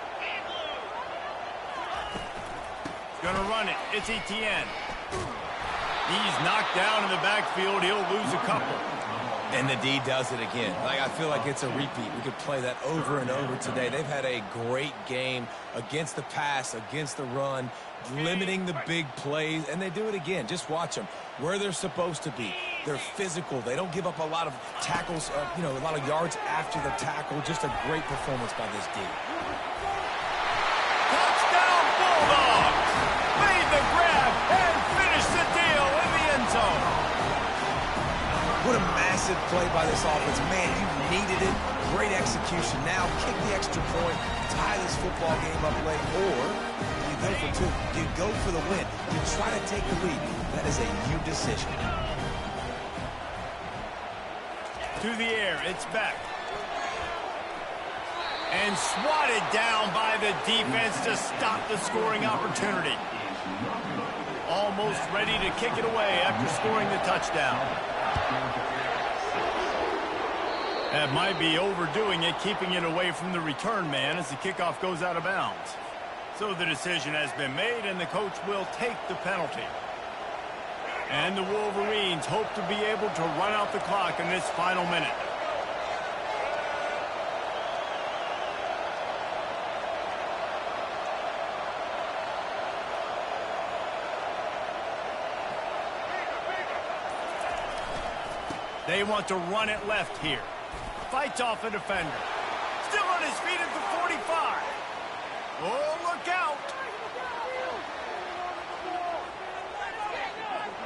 Gonna run it. It's Etienne. He's knocked down in the backfield. He'll lose a couple. And the D does it again. I feel like it's a repeat. We could play that over and over today. They've had a great game against the pass, against the run, limiting the big plays, and they do it again. Just watch them. Where they're supposed to be. They're physical. They don't give up a lot of tackles, a lot of yards after the tackle. Just a great performance by this D. Touchdown Bulldogs! Made the grab and finished the deal in the end zone. What a massive play by this offense. Man, you needed it. Great execution. Now kick the extra point, tie this football game up late, or you go for two. You go for the win. You try to take the lead. That is a you decision. To the air, it's back. And swatted down by the defense to stop the scoring opportunity. Almost ready to kick it away after scoring the touchdown. That might be overdoing it, keeping it away from the return man as the kickoff goes out of bounds. So the decision has been made, and the coach will take the penalty. And the Wolverines hope to be able to run out the clock in this final minute. They want to run it left here. Fights off a defender. Still on his feet at the 45. Oh, look out.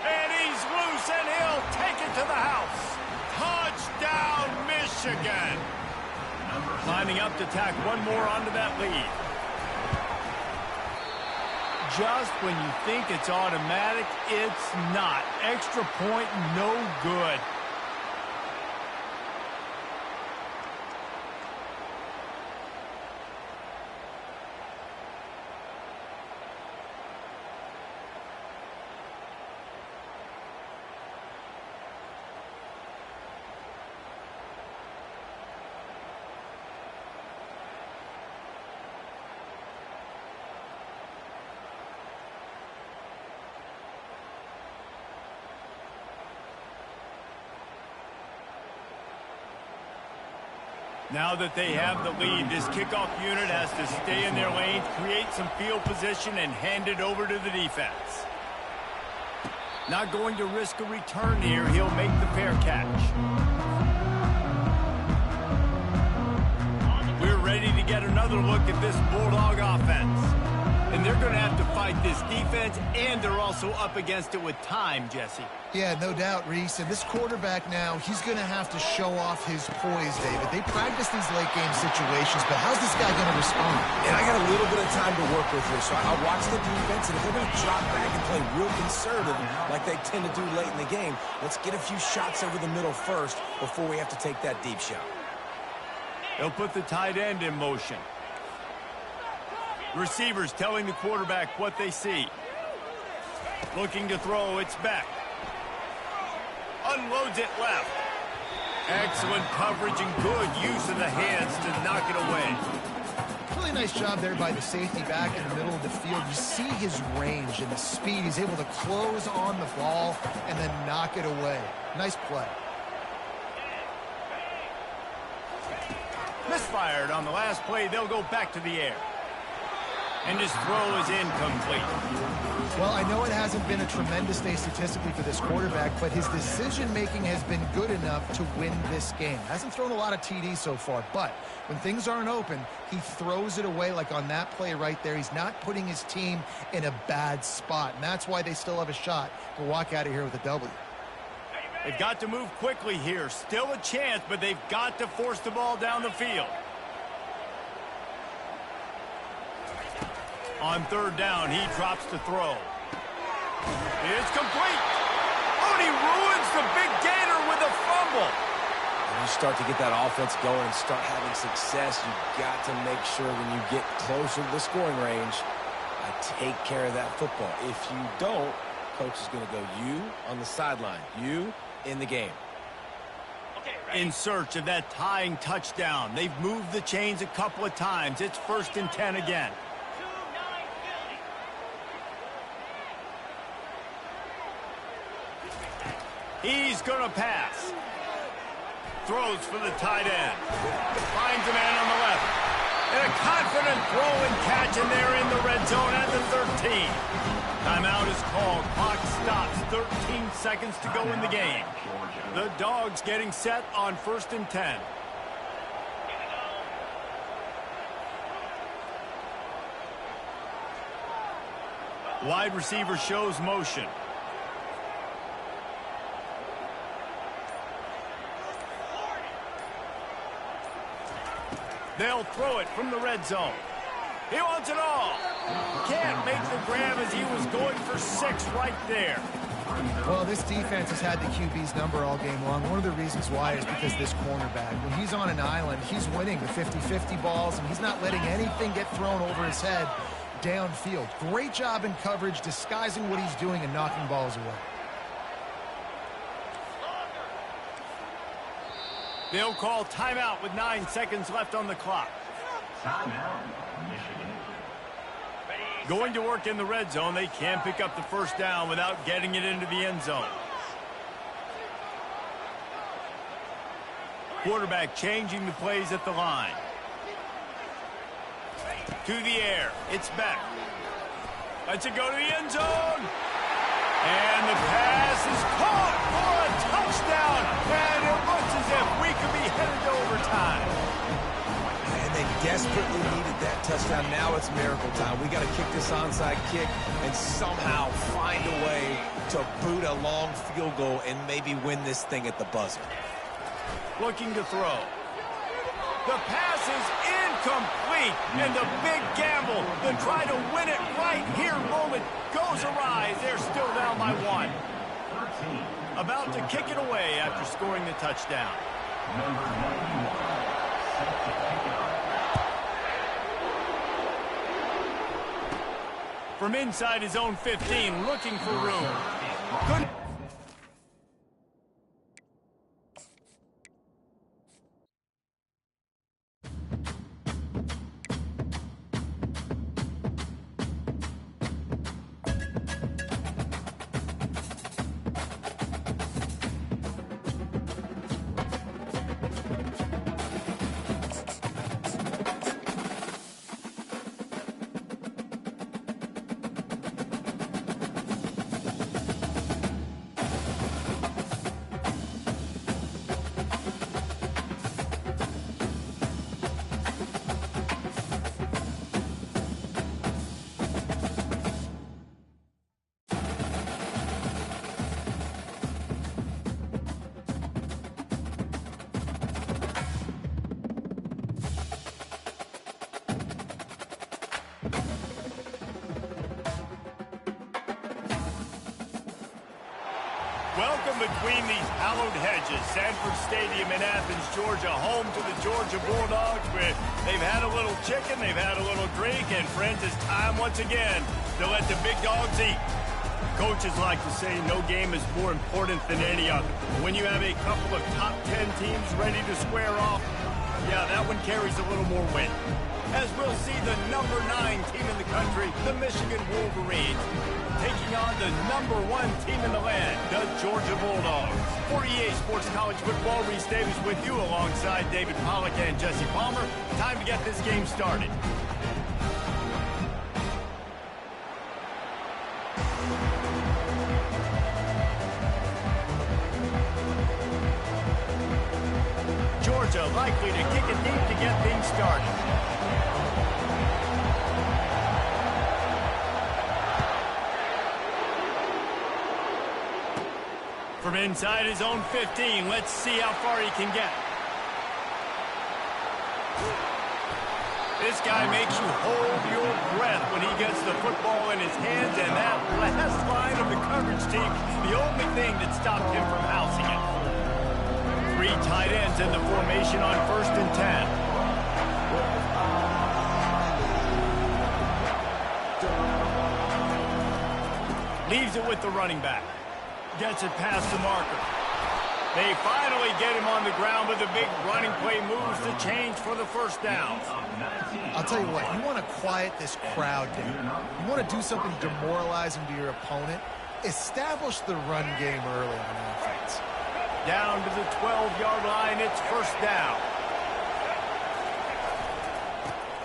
And he's loose, and he'll take it to the house. Touchdown, Michigan. Lining up to tack one more onto that lead. Just when you think it's automatic, it's not. Extra point, no good. Now that they have the lead, this kickoff unit has to stay in their lanes, create some field position, and hand it over to the defense. Not going to risk a return here. He'll make the fair catch. We're ready to get another look at this Bulldog offense. And they're going to have to fight this defense, and they're also up against it with time, Jesse. Yeah, no doubt, Reese. And this quarterback now, he's going to have to show off his poise, David. They practice these late-game situations, but how's this guy going to respond? And I got a little bit of time to work with here, so I'll watch the defense, and if they're going to drop back and play real conservative like they tend to do late in the game, let's get a few shots over the middle first before we have to take that deep shot. They'll put the tight end in motion. Receivers telling the quarterback what they see. Looking to throw, it's back. Unloads it left. Excellent coverage and good use of the hands to knock it away. Really nice job there by the safety back in the middle of the field. You see his range and the speed. He's able to close on the ball and then knock it away. Nice play. Misfired on the last play. They'll go back to the air. And his throw is incomplete. Well, I know it hasn't been a tremendous day statistically for this quarterback, but his decision-making has been good enough to win this game. Hasn't thrown a lot of TDs so far, but when things aren't open, he throws it away like on that play right there. He's not putting his team in a bad spot, and that's why they still have a shot to walk out of here with a W. They've got to move quickly here. Still a chance, but they've got to force the ball down the field. On third down, he drops the throw. It's complete. Oh, and he ruins the big gainer with a fumble. When you start to get that offense going and start having success, you've got to make sure when you get closer to the scoring range, take care of that football. If you don't, coach is going to go you on the sideline, you in the game. In search of that tying touchdown. They've moved the chains a couple of times. It's 1st and 10 again. He's going to pass. Throws for the tight end. Finds a man on the left. And a confident throw and catch, and they're in the red zone at the 13. Timeout is called. Clock stops. 13 seconds to go in the game. The Dogs getting set on 1st and 10. Wide receiver shows motion. They'll throw it from the red zone. He wants it all. Can't make the grab as he was going for 6 right there. Well, this defense has had the QB's number all game long. One of the reasons why is because this cornerback, when he's on an island, he's winning the 50-50 balls, and he's not letting anything get thrown over his head downfield. Great job in coverage, disguising what he's doing and knocking balls away. They'll call timeout with 9 seconds left on the clock. Timeout, Michigan. Going to work in the red zone. They can't pick up the first down without getting it into the end zone. Quarterback changing the plays at the line. To the air. It's back. Lets it go to the end zone. And the pass is caught for a touchdown. And it looks as if we could be headed to overtime. And they desperately needed that touchdown. Now it's miracle time. We got to kick this onside kick and somehow find a way to boot a long field goal and maybe win this thing at the buzzer. Looking to throw. The pass is incomplete, and the big gamble to try to win it right here moment goes awry. They're still down by 1. About to kick it away after scoring the touchdown. Number 91, set to kick it off. From inside his own 15, looking for room. Good. Welcome between these hallowed hedges. Sanford Stadium in Athens, Georgia, home to the Georgia Bulldogs. Where they've had a little chicken, they've had a little drink, and friends, it's time once again to let the big dogs eat. Coaches like to say no game is more important than any other. When you have a couple of top 10 teams ready to square off, yeah, that one carries a little more weight. As we'll see the number 9 team in the country, the Michigan Wolverines, taking on the number 1 team in the land, the Georgia Bulldogs. For EA Sports College Football, Reese Davis with you alongside David Pollack and Jesse Palmer. Time to get this game started. Georgia likely to kick it deep to get things started. From inside his own 15, let's see how far he can get. This guy makes you hold your breath when he gets the football in his hands, and that last line of the coverage team, the only thing that stopped him from housing it. 3 tight ends in the formation on 1st and 10. Leaves it with the running back. Gets it past the marker. They finally get him on the ground with a big running play moves to change for the first down. I'll tell you what, you want to quiet this crowd down. You want to do something demoralizing to your opponent. Establish the run game early on offense. Down to the 12-yard line, it's first down.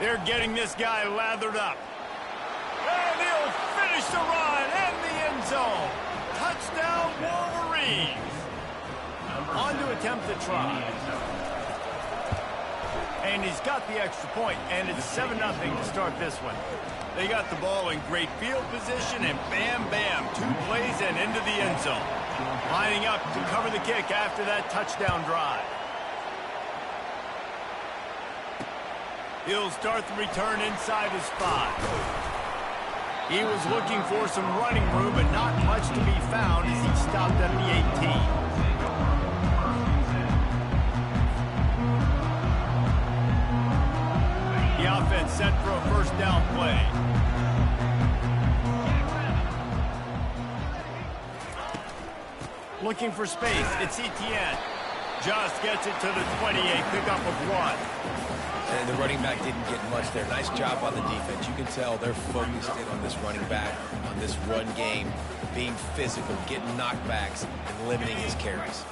They're getting this guy lathered up. And he'll finish the run in the end zone. Touchdown, Wolverines. On to attempt the try. And he's got the extra point, and it's 7-0 to start this one. They got the ball in great field position, and bam, bam, 2 plays and into the end zone. Lining up to cover the kick after that touchdown drive. He'll start the return inside his 5. He was looking for some running room, but not much to be found as he stopped at the 18. The offense set for a first down play. Looking for space, it's Etienne. Just gets it to the 28, pickup of 1. And the running back didn't get much there. Nice job on the defense. You can tell they're focused in on this running back, on this run game, being physical, getting knockbacks, and limiting his carries.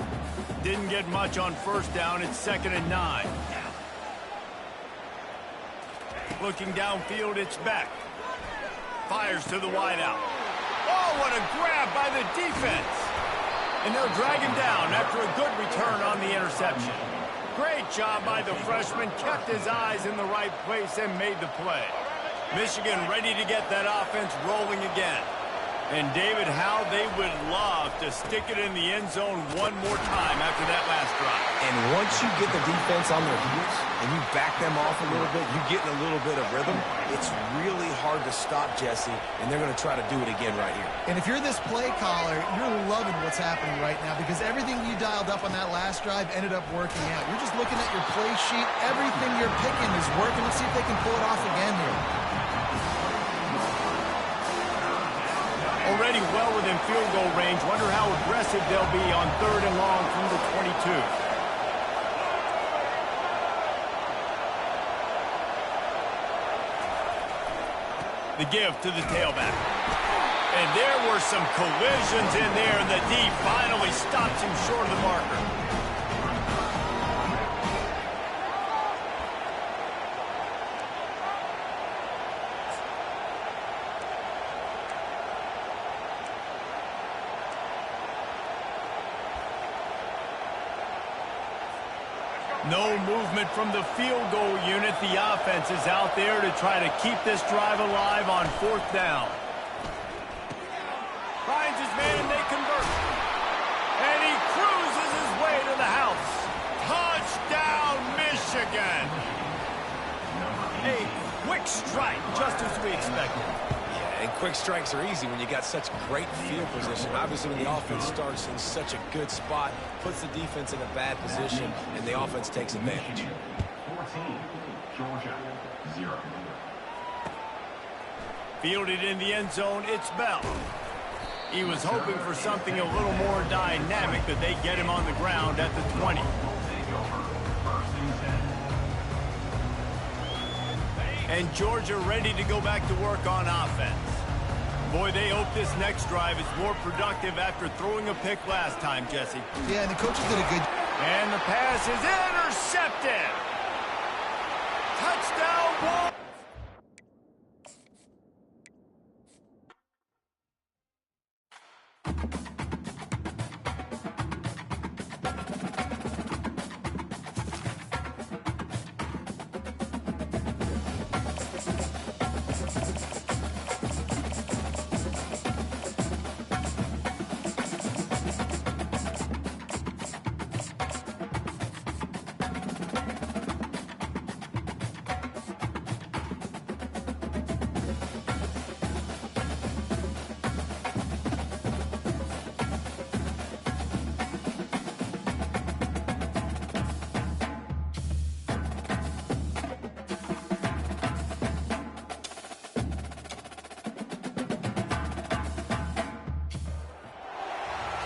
Didn't get much on first down. It's 2nd and 9. Looking downfield, it's Beck. Fires to the wideout. Oh, what a grab by the defense. And they'll drag him down after a good return on the interception. Great job by the freshman, kept his eyes in the right place and made the play. Michigan ready to get that offense rolling again. And David, how they would love to stick it in the end zone one more time after that last drive. And once you get the defense on their heels and you back them off a little bit, you get in a little bit of rhythm, it's really hard to stop, Jesse, and they're going to try to do it again right here. And if you're this play caller, you're loving what's happening right now because everything you dialed up on that last drive ended up working out. You're just looking at your play sheet. Everything you're picking is working. Let's see if they can pull it off again here. Already well within field goal range. Wonder how aggressive they'll be on 3rd and long from the 22. The give to the tailback. And there were some collisions in there, and the D finally stops him short of the marker. No movement from the field goal unit. The offense is out there to try to keep this drive alive on 4th down. Finds his man, they convert. And he cruises his way to the house. Touchdown, Michigan. A Quick strike, just as we expected. Yeah, and quick strikes are easy when you got such great field position. Obviously, when the offense starts in such a good spot, puts the defense in a bad position, and the offense takes advantage. 14, Georgia, 0. Fielded in the end zone, it's Bell. He was hoping for something a little more dynamic, but they get him on the ground at the 20. And Georgia ready to go back to work on offense. Boy, they hope this next drive is more productive after throwing a pick last time, Jesse. Yeah, and the coaches did a good... And the pass is intercepted. Touchdown, Wolves.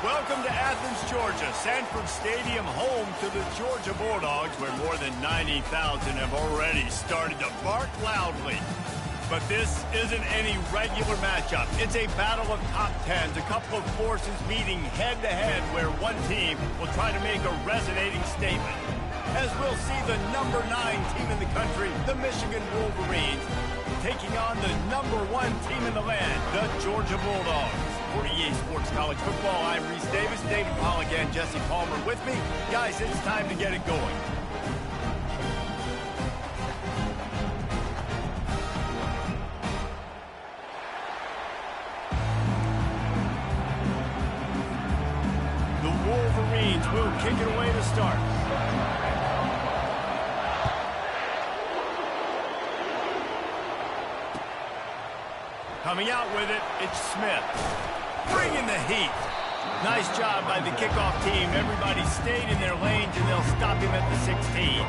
Welcome to Athens, Georgia, Sanford Stadium, home to the Georgia Bulldogs, where more than 90,000 have already started to bark loudly. But this isn't any regular matchup. It's a battle of top tens, a couple of forces meeting head-to-head, where one team will try to make a resonating statement. As we'll see the number 9 team in the country, the Michigan Wolverines, taking on the number 1 team in the land, the Georgia Bulldogs. For EA Sports College Football, I'm Reese Davis, David Pollack, and Jesse Palmer with me. Guys, it's time to get it going. The Wolverines will kick it away to start. Coming out with it, it's Smith. Bringing the heat. Nice job by the kickoff team. Everybody stayed in their lanes, and they'll stop him at the 16.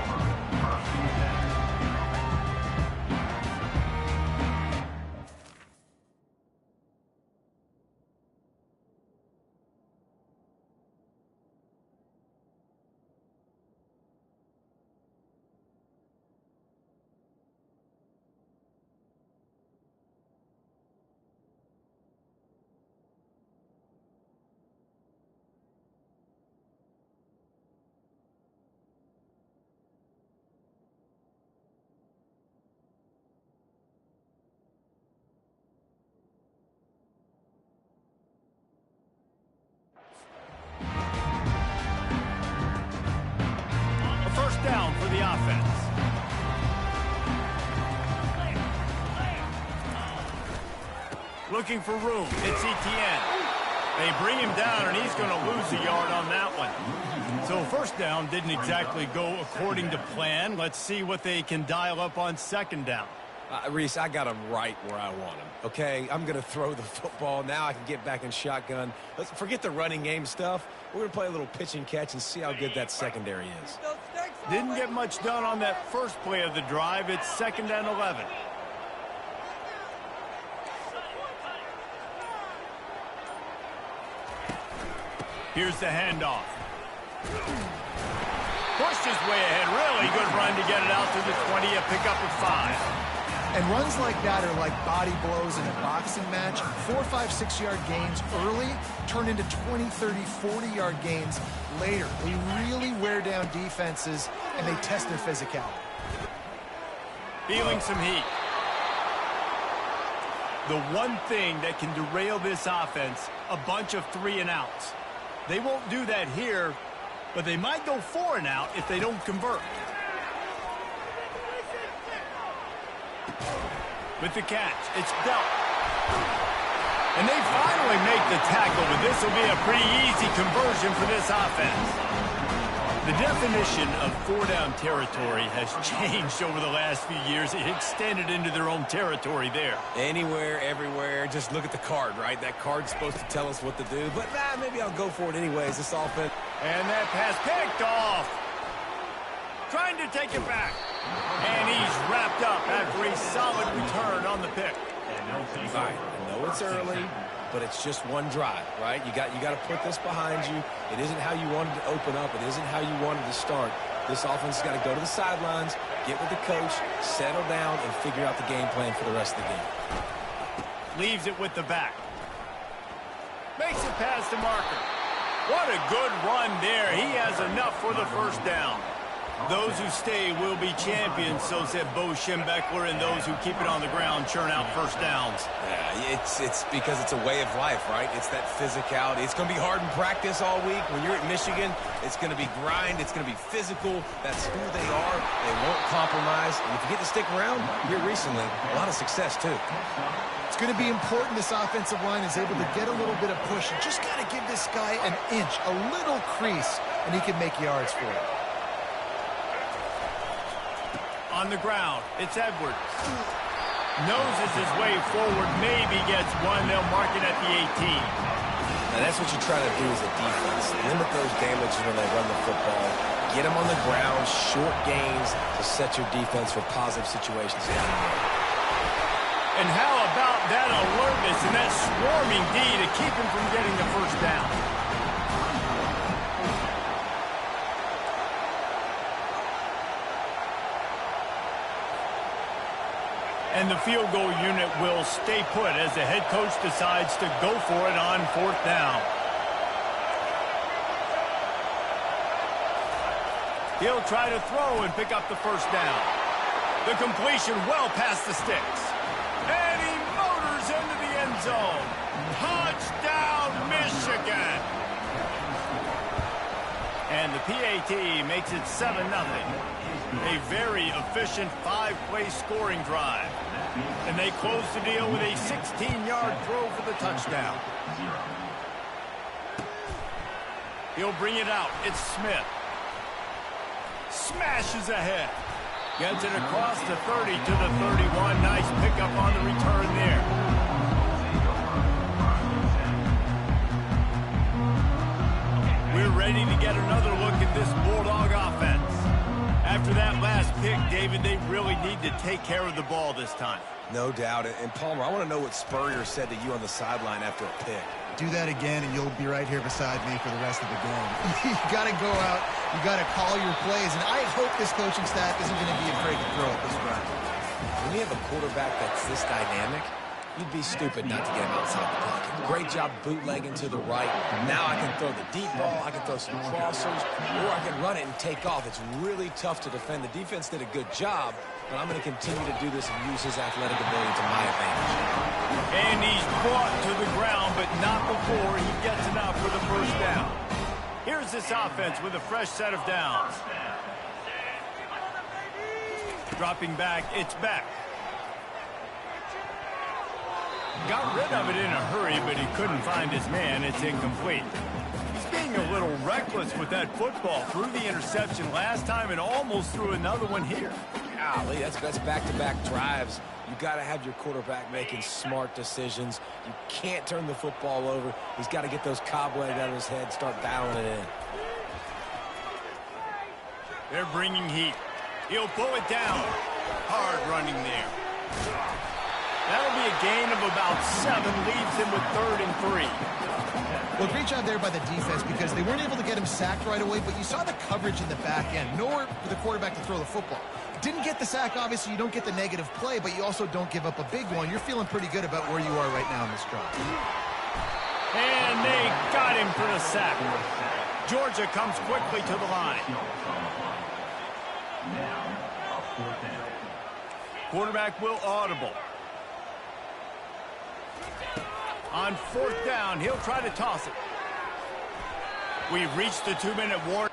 Down for the offense. Looking for room. It's Etienne. They bring him down, and he's going to lose a yard on that one. So first down didn't exactly go according to plan. Let's see what they can dial up on second down. Reese, I got him right where I want him, okay? I'm going to throw the football. Now I can get back in shotgun. Let's forget the running game stuff. We're going to play a little pitch and catch and see how good that secondary is. Didn't get much done on that first play of the drive. It's 2nd and 11. Here's the handoff. Pushed his way ahead. Really good run to get it out to the 20, a pickup of 5. And runs like that are like body blows in a boxing match. 4, 5, 6-yard gains early turn into 20, 30, 40-yard gains later. They really wear down defenses, and they test their physicality. Feeling some heat. The one thing that can derail this offense, a bunch of 3-and-outs. They won't do that here, but they might go 4-and-out if they don't convert. With the catch, it's Bell. And they finally make the tackle, but this will be a pretty easy conversion for this offense. The definition of four-down territory has changed over the last few years. It extended into their own territory there. Anywhere, everywhere, just look at the card, right? That card's supposed to tell us what to do, but maybe I'll go for it anyways, this offense. And that pass picked off. Trying to take it back. And he's wrapped up after a solid return on the pick. All right, I know it's early, but it's just one drive, right? You got to put this behind you. It isn't how you wanted to open up. It isn't how you wanted to start. This offense has got to go to the sidelines, get with the coach, settle down, and figure out the game plan for the rest of the game. Leaves it with the back. Makes it past the marker. What a good run there. He has enough for the first down. Those who stay will be champions, so said Bo Schembechler, and those who keep it on the ground churn out first downs. Yeah, it's because it's a way of life, right? It's that physicality. It's going to be hard in practice all week. When you're at Michigan, it's going to be grind. It's going to be physical. That's who they are. They won't compromise. And if you get to stick around here recently, a lot of success, too. It's going to be important this offensive line is able to get a little bit of push. You just got to give this guy an inch, a little crease, and he can make yards for it. On the ground, it's Edwards. Noses his way forward, maybe gets one. They'll mark it at the 18. Now that's what you try to do as a defense. Limit those damages when they run the football. Get them on the ground, short gains to set your defense for positive situations down there. And how about that alertness and that swarming D to keep him from getting the first down? And the field goal unit will stay put as the head coach decides to go for it on fourth down. He'll try to throw and pick up the first down. The completion well past the sticks. And he motors into the end zone. Touchdown, Michigan! And the PAT makes it 7-0. A very efficient five-play scoring drive. And they close the deal with a 16-yard throw for the touchdown. He'll bring it out. It's Smith. Smashes ahead. Gets it across the 30 to the 31. Nice pickup on the return there. We're ready to get another look at this Bulldog offense. After that last pick, David, they really need to take care of the ball this time. No doubt. And Palmer, I want to know what Spurrier said to you on the sideline after a pick. Do that again, and you'll be right here beside me for the rest of the game. You got to go out. You got to call your plays, and I hope this coaching staff isn't going to be afraid to throw at this run. When you have a quarterback that's this dynamic, you'd be stupid not to get him outside the pocket. Great job bootlegging to the right. Now I can throw the deep ball, I can throw some crossers, or I can run it and take off. It's really tough to defend. The defense did a good job, but I'm going to continue to do this and use his athletic ability to my advantage. And he's brought to the ground, but not before he gets enough for the first down. Here's this offense with a fresh set of downs. Dropping back, it's Beck. Got rid of it in a hurry, but he couldn't find his man. It's incomplete. He's being a little reckless with that football. Threw the interception last time and almost threw another one here. Golly, that's back-to-back drives. You got to have your quarterback making smart decisions. You can't turn the football over. He's got to get those cobwebs out of his head, start dialing it in. They're bringing heat. He'll pull it down. Hard running there. That'll be a gain of about 7. Leaves him with 3rd and 3. Well, great job there by the defense because they weren't able to get him sacked right away, but you saw the coverage in the back end. Nowhere for the quarterback to throw the football. Didn't get the sack, obviously. You don't get the negative play, but you also don't give up a big one. You're feeling pretty good about where you are right now in this drive. And they got him for the sack. Georgia comes quickly to the line. Quarterback will audible. On 4th down, he'll try to toss it. We've reached the 2-minute warning.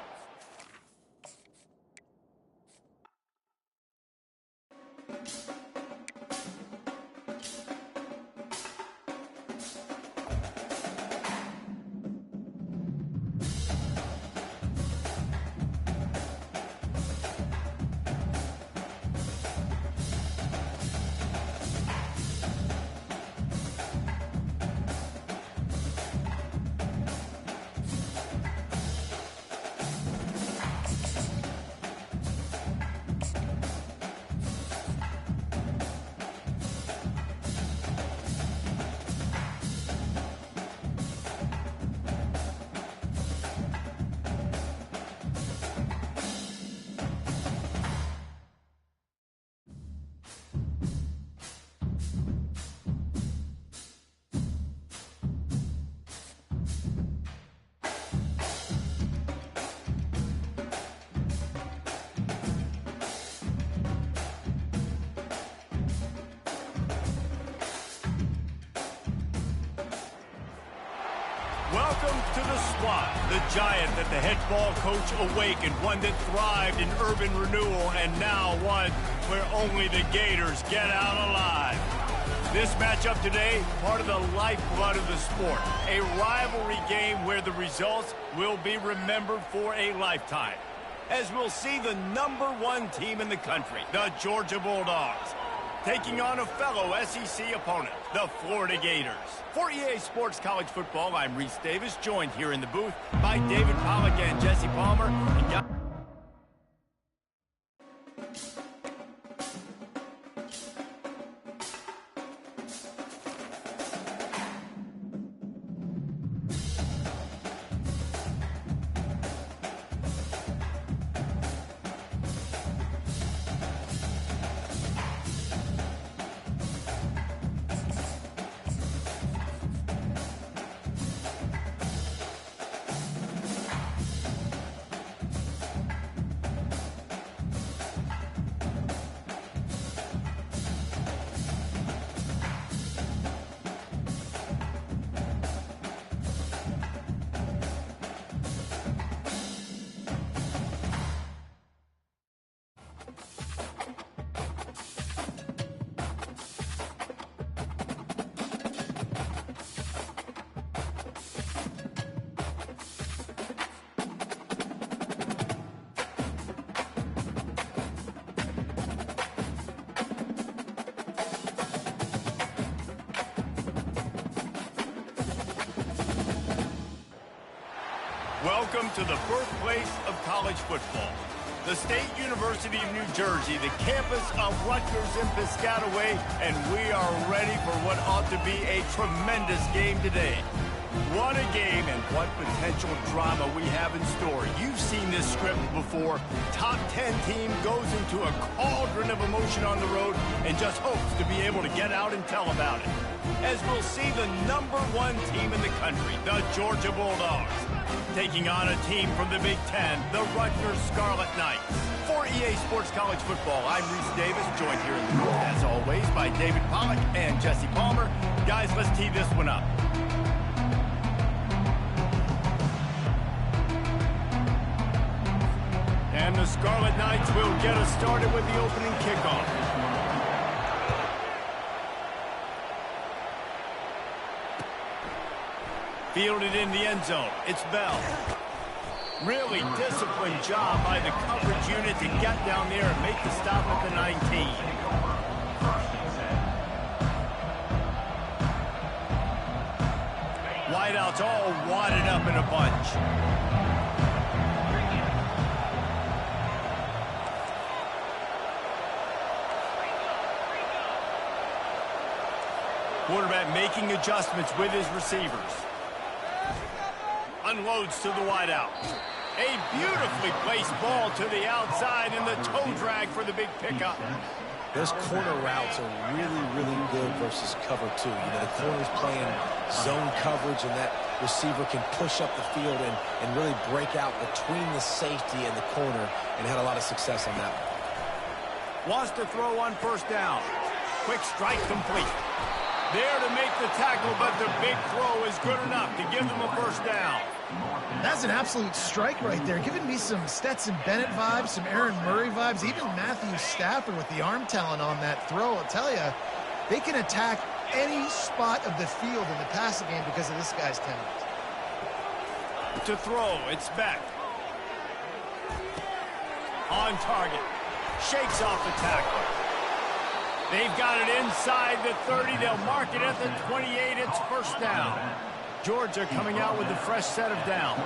Welcome to the squad, the giant that the head ball coach awakened, one that thrived in urban renewal, and now one where only the Gators get out alive. This matchup today, part of the lifeblood of the sport, a rivalry game where the results will be remembered for a lifetime, as we'll see the #1 team in the country, the Georgia Bulldogs, taking on a fellow SEC opponent, the Florida Gators. For EA Sports College Football, I'm Reese Davis, joined here in the booth by David Pollack and Jesse Palmer. And welcome to the birthplace of college football, the State University of New Jersey, the campus of Rutgers in Piscataway, and we are ready for what ought to be a tremendous game today. What a game and what potential drama we have in store. You've seen this script before. Top 10 team goes into a cauldron of emotion on the road and just hopes to be able to get out and tell about it. As we'll see the #1 team in the country, the Georgia Bulldogs, taking on a team from the Big Ten, the Rutgers Scarlet Knights. For EA Sports College Football, I'm Reese Davis, joined here in the booth, as always, by David Pollack and Jesse Palmer. Guys, let's tee this one up. And the Scarlet Knights will get us started with the opening kickoff. Fielded in the end zone. It's Bell. Really disciplined job by the coverage unit to get down there and make the stop at the 19. Wideouts all wadded up in a bunch. Quarterback making adjustments with his receivers. Unloads to the wideout. A beautifully placed ball to the outside and the toe drag for the big pickup. Those corner routes are really, really good versus cover two. You know, the corner's playing zone coverage, and that receiver can push up the field and really break out between the safety and the corner, and had a lot of success on that one. Wants to throw on first down. Quick strike complete. There to make the tackle, but the big throw is good enough to give them a first down. That's an absolute strike right there, giving me some Stetson Bennett vibes, some Aaron Murray vibes, even Matthew Stafford with the arm talent on that throw. I'll tell you, they can attack any spot of the field in the passing game because of this guy's talent. To throw, it's Beck. On target. Shakes off the tackle. They've got it inside the 30. They'll mark it at the 28. It's first down. Georgia coming out with a fresh set of downs.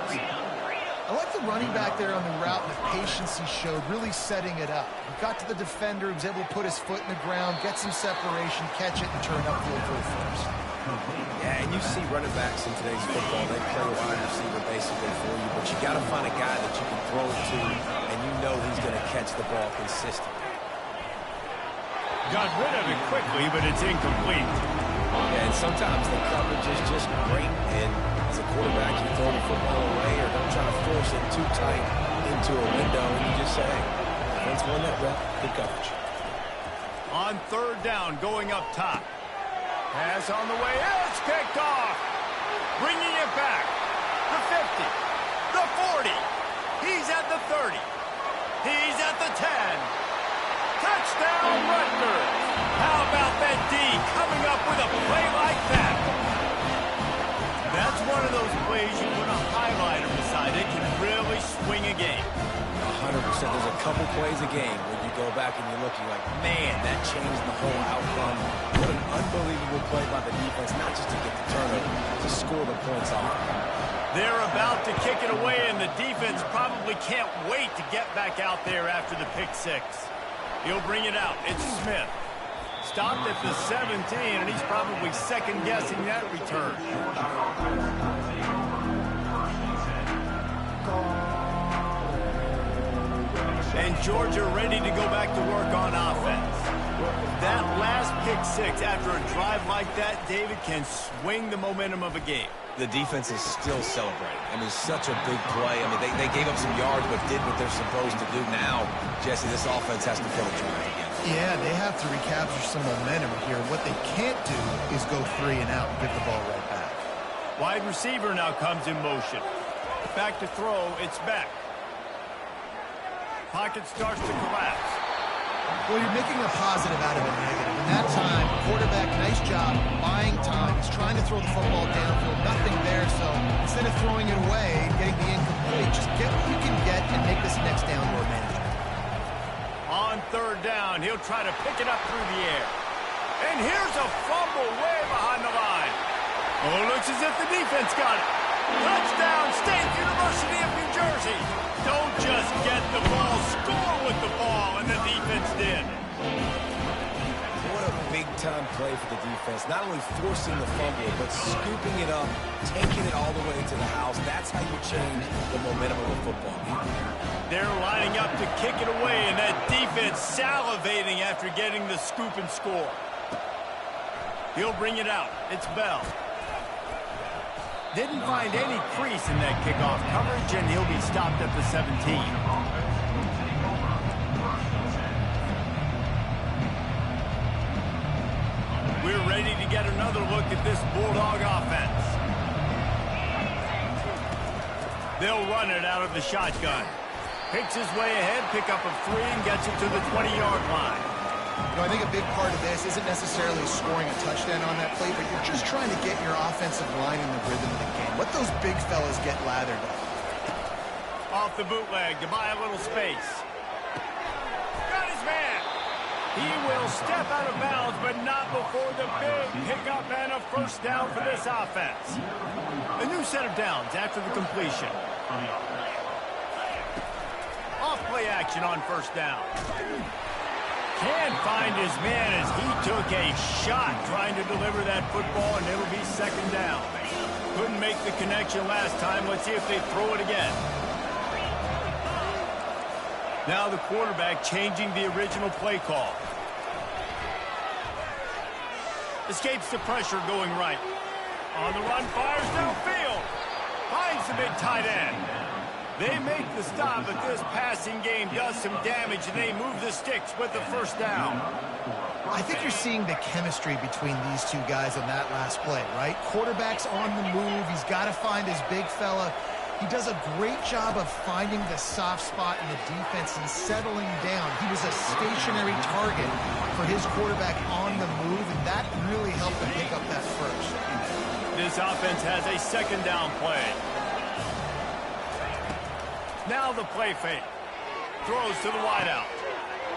I like the running back there on the route and the patience he showed, really setting it up. He got to the defender, he was able to put his foot in the ground, get some separation, catch it, and turn upfield for a first. Yeah, and you see running backs in today's football, they play wide receiver basically for you, but you got to find a guy that you can throw it to, and you know he's going to catch the ball consistently. Got rid of it quickly, but it's incomplete. And sometimes the coverage is just great, and as a quarterback, you throw the football away or don't try to force it too tight into a window, and you just say, hey, defense won that rep, good coverage. On third down, going up top. Pass on the way, it's picked off. Bringing it back. The 50. The 40. He's at the 30. He's at the 10. Touchdown, Rutgers. How about that D coming up with a play like that? That's one of those plays you put a highlighter beside it, can really swing a game. 100%. There's a couple plays a game when you go back and you're looking like, man, that changed the whole outcome. What an unbelievable play by the defense, not just to get the turnover, to score the points off. They're about to kick it away, and the defense probably can't wait to get back out there after the pick six. He'll bring it out. It's Smith. Stopped at the 17, and he's probably second-guessing that return. And Georgia ready to go back to work on offense. That last pick six after a drive like that, David, can swing the momentum of a game. The defense is still celebrating. I mean, such a big play. I mean, they gave up some yards but did what they're supposed to do. Now, Jesse, this offense has to fill a drive again. Yeah, they have to recapture some momentum here. What they can't do is go 3 and out and get the ball right back. Wide receiver now comes in motion. Back to throw, it's Beck. Pocket starts to collapse. Well, you're making a positive out of a negative. In that time, quarterback, nice job buying time. He's trying to throw the football downfield. Nothing there, so instead of throwing it away and getting the incomplete, just get what you can get and make this next down more manageable. On third down, he'll try to pick it up through the air. And here's a fumble way behind the line. Oh, it looks as if the defense got it. Touchdown, State University of New Jersey. Don't just get the ball, score with the ball, and the defense did. What a big-time play for the defense. Not only forcing the fumble, but scooping it up, taking it all the way to the house. That's how you change the momentum of a football game. They're lining up to kick it away, and that defense salivating after getting the scoop and score. He'll bring it out. It's Bell. Didn't find any crease in that kickoff coverage, and he'll be stopped at the 17. We're ready to get another look at this Bulldog offense. They'll run it out of the shotgun. Picks his way ahead, pick up of 3, and gets it to the 20-yard line. You know, I think a big part of this isn't necessarily scoring a touchdown on that play, but you're just trying to get your offensive line in the rhythm of the game. Let those big fellas get lathered up. Off the bootleg to buy a little space. Got his man. He will step out of bounds, but not before the big pickup and a first down for this offense. A new set of downs after the completion. Off play action on first down. Can't find his man as he took a shot trying to deliver that football, and it'll be second down. Couldn't make the connection last time. Let's see if they throw it again. Now the quarterback changing the original play call. Escapes the pressure going right. On the run, fires downfield. Finds the big tight end. They make the stop, but this passing game does some damage, and they move the sticks with the first down. I think you're seeing the chemistry between these two guys on that last play, right? Quarterback's on the move. He's got to find his big fella. He does a great job of finding the soft spot in the defense and settling down. He was a stationary target for his quarterback on the move, and that really helped him pick up that first. This offense has a second down play. Now the play fake. Throws to the wideout.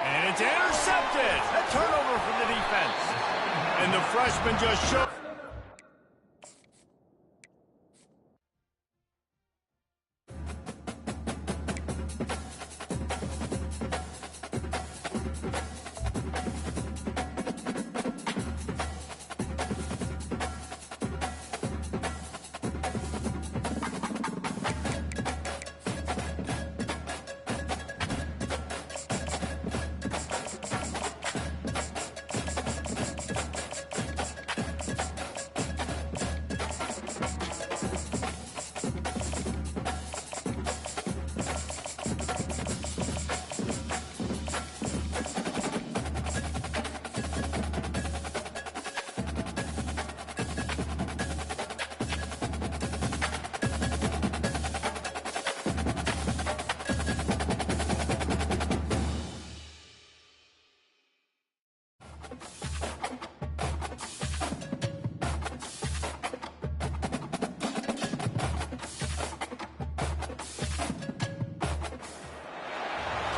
And it's intercepted. A turnover for the defense. And the freshman just showed.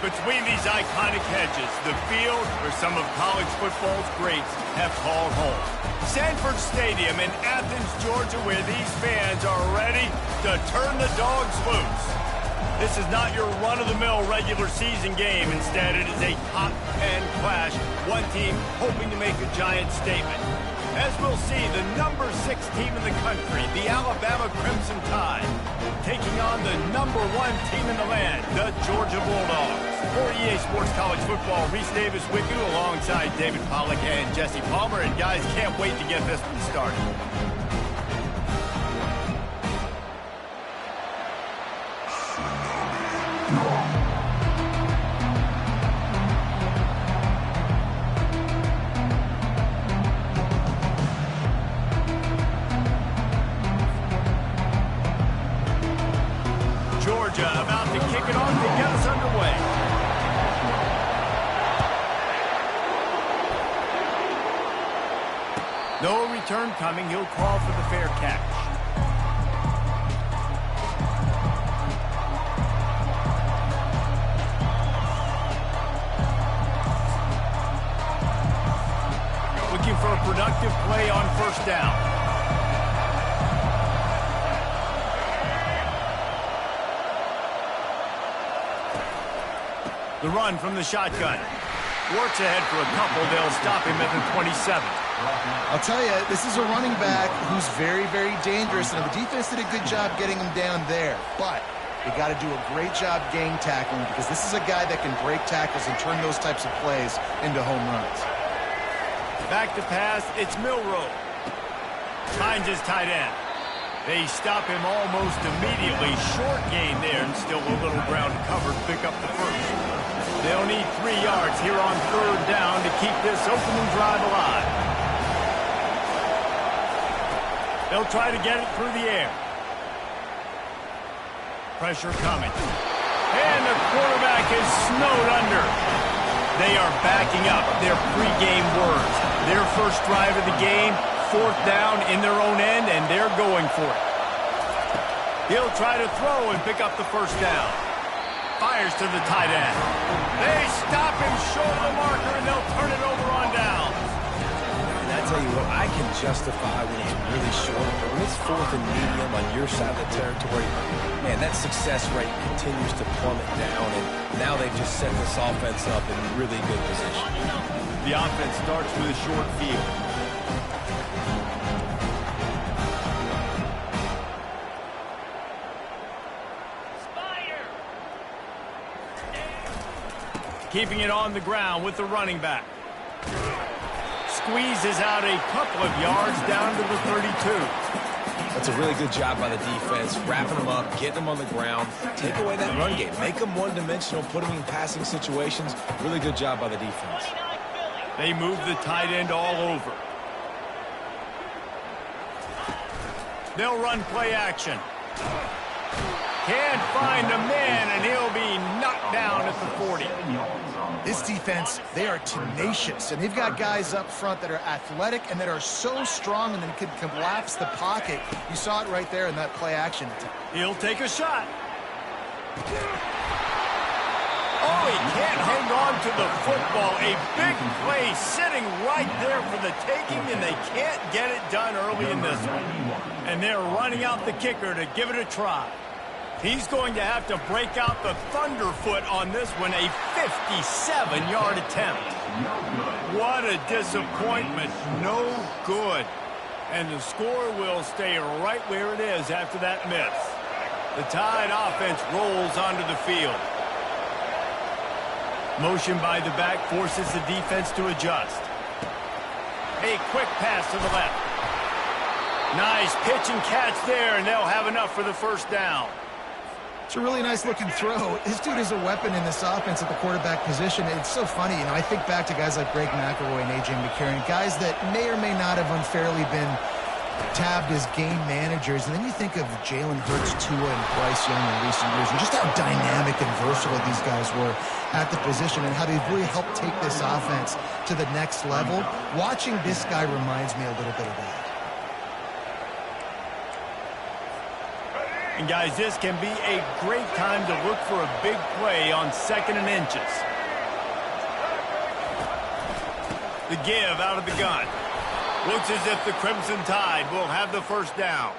Between these iconic hedges, the field where some of college football's greats have called home. Sanford Stadium in Athens, Georgia, where these fans are ready to turn the dogs loose. This is not your run-of-the-mill regular season game. Instead, it is a top 10 clash, one team hoping to make a giant statement. As we'll see, the number 6 team in the country, the Alabama Crimson Tide, taking on the number 1 team in the land, the Georgia Bulldogs. For EA Sports College Football, Reese Davis with you alongside David Pollack and Jesse Palmer. And guys, can't wait to get this one started. Georgia about to kick it off to get us underway. No return coming. He'll call for the fair catch. Looking for a productive play on first down. The run from the shotgun. Works ahead for a couple. They'll stop him at the 27. I'll tell you, this is a running back who's very, very dangerous, and the defense did a good job getting him down there. But they got to do a great job gang tackling because this is a guy that can break tackles and turn those types of plays into home runs. Back to pass. It's Milroe. Finds his tight end. They stop him almost immediately. Short gain there, and still a little ground covered. Pick up the first. They'll need 3 yards here on third down to keep this opening drive alive. They'll try to get it through the air. Pressure coming. And the quarterback is snowed under. They are backing up their pregame words. Their first drive of the game, 4th down in their own end, and they're going for it. He'll try to throw and pick up the first down. Fires to the tight end. They stop him short of the marker, and they'll turn it over on down. And I tell you what, I can justify when it's really short, but when it's 4th and medium on your side of the territory, man, that success rate continues to plummet down, and now they've just set this offense up in really good position. The offense starts with a short field. Keeping it on the ground with the running back. Squeezes out a couple of yards down to the 32. That's a really good job by the defense, wrapping them up, getting them on the ground, take away that run game, make them one-dimensional, put them in passing situations. Really good job by the defense. They move the tight end all over. They'll run play action. Can't find a man, and he'll be knocked down at the 40. This defense, they are tenacious, and they've got guys up front that are athletic and that are so strong and then can collapse the pocket. You saw it right there in that play action. He'll take a shot. Oh, he can't hang on to the football. A big play sitting right there for the taking, and they can't get it done early in this one. And they're running out the kicker to give it a try. He's going to have to break out the thunderfoot on this one, a 57-yard attempt. What a disappointment. No good. And the score will stay right where it is after that miss. The Tide offense rolls onto the field. Motion by the back forces the defense to adjust. A quick pass to the left. Nice pitch and catch there, and they'll have enough for the first down. It's a really nice-looking throw. This dude is a weapon in this offense at the quarterback position. It's so funny, I think back to guys like Greg McElroy and A.J. McCarron, guys that may or may not have unfairly been tabbed as game managers. And then you think of Jalen Hurts, Tua, and Bryce Young in recent years, and just how dynamic and versatile these guys were at the position and how they've really helped take this offense to the next level. Watching this guy reminds me a little bit of that. And, guys, this can be a great time to look for a big play on 2nd and inches. The give out of the gun. Looks as if the Crimson Tide will have the first down.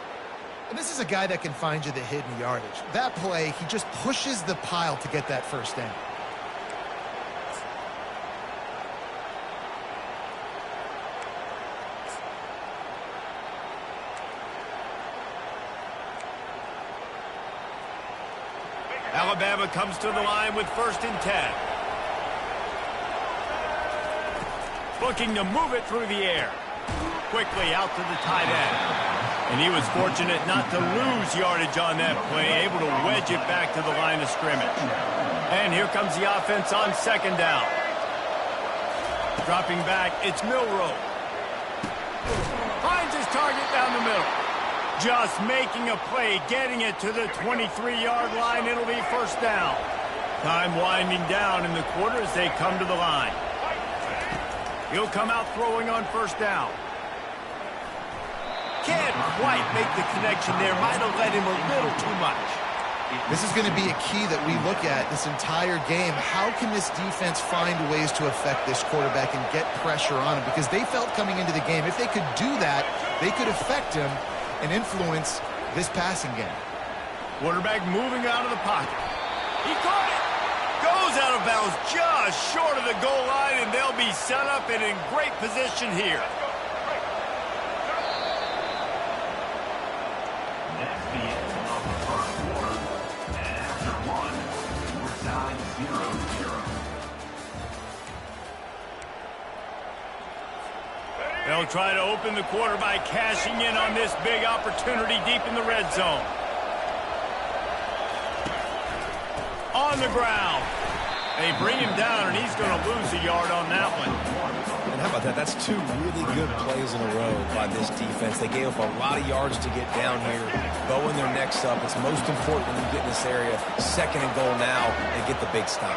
And this is a guy that can find you the hidden yardage. That play, he just pushes the pile to get that first down. Alabama comes to the line with 1st and 10. Looking to move it through the air. Quickly out to the tight end. And he was fortunate not to lose yardage on that play, able to wedge it back to the line of scrimmage. And here comes the offense on 2nd down. Dropping back, it's Milroe. Finds his target down the middle. Just making a play, getting it to the 23-yard line. It'll be 1st down. Time winding down in the quarter as they come to the line. He'll come out throwing on 1st down. Can't quite make the connection there. Might have led him a little too much. This is going to be a key that we look at this entire game. How can this defense find ways to affect this quarterback and get pressure on him? Because they felt coming into the game, if they could do that, they could affect him and influence this passing game. Quarterback moving out of the pocket. He caught it. Goes out of bounds just short of the goal line, and they'll be set up and in great position here. That's the end of the first quarter. And after one, we're tied 0-0. They'll try to open the quarter by cashing in on this big opportunity deep in the red zone. On the ground. They bring him down, and he's going to lose a yard on that one. And how about that? That's 2 really good plays in a row by this defense. They gave up a lot of yards to get down here, bowing their necks up. It's most important when you get in this area. 2nd and goal now, and get the big stop.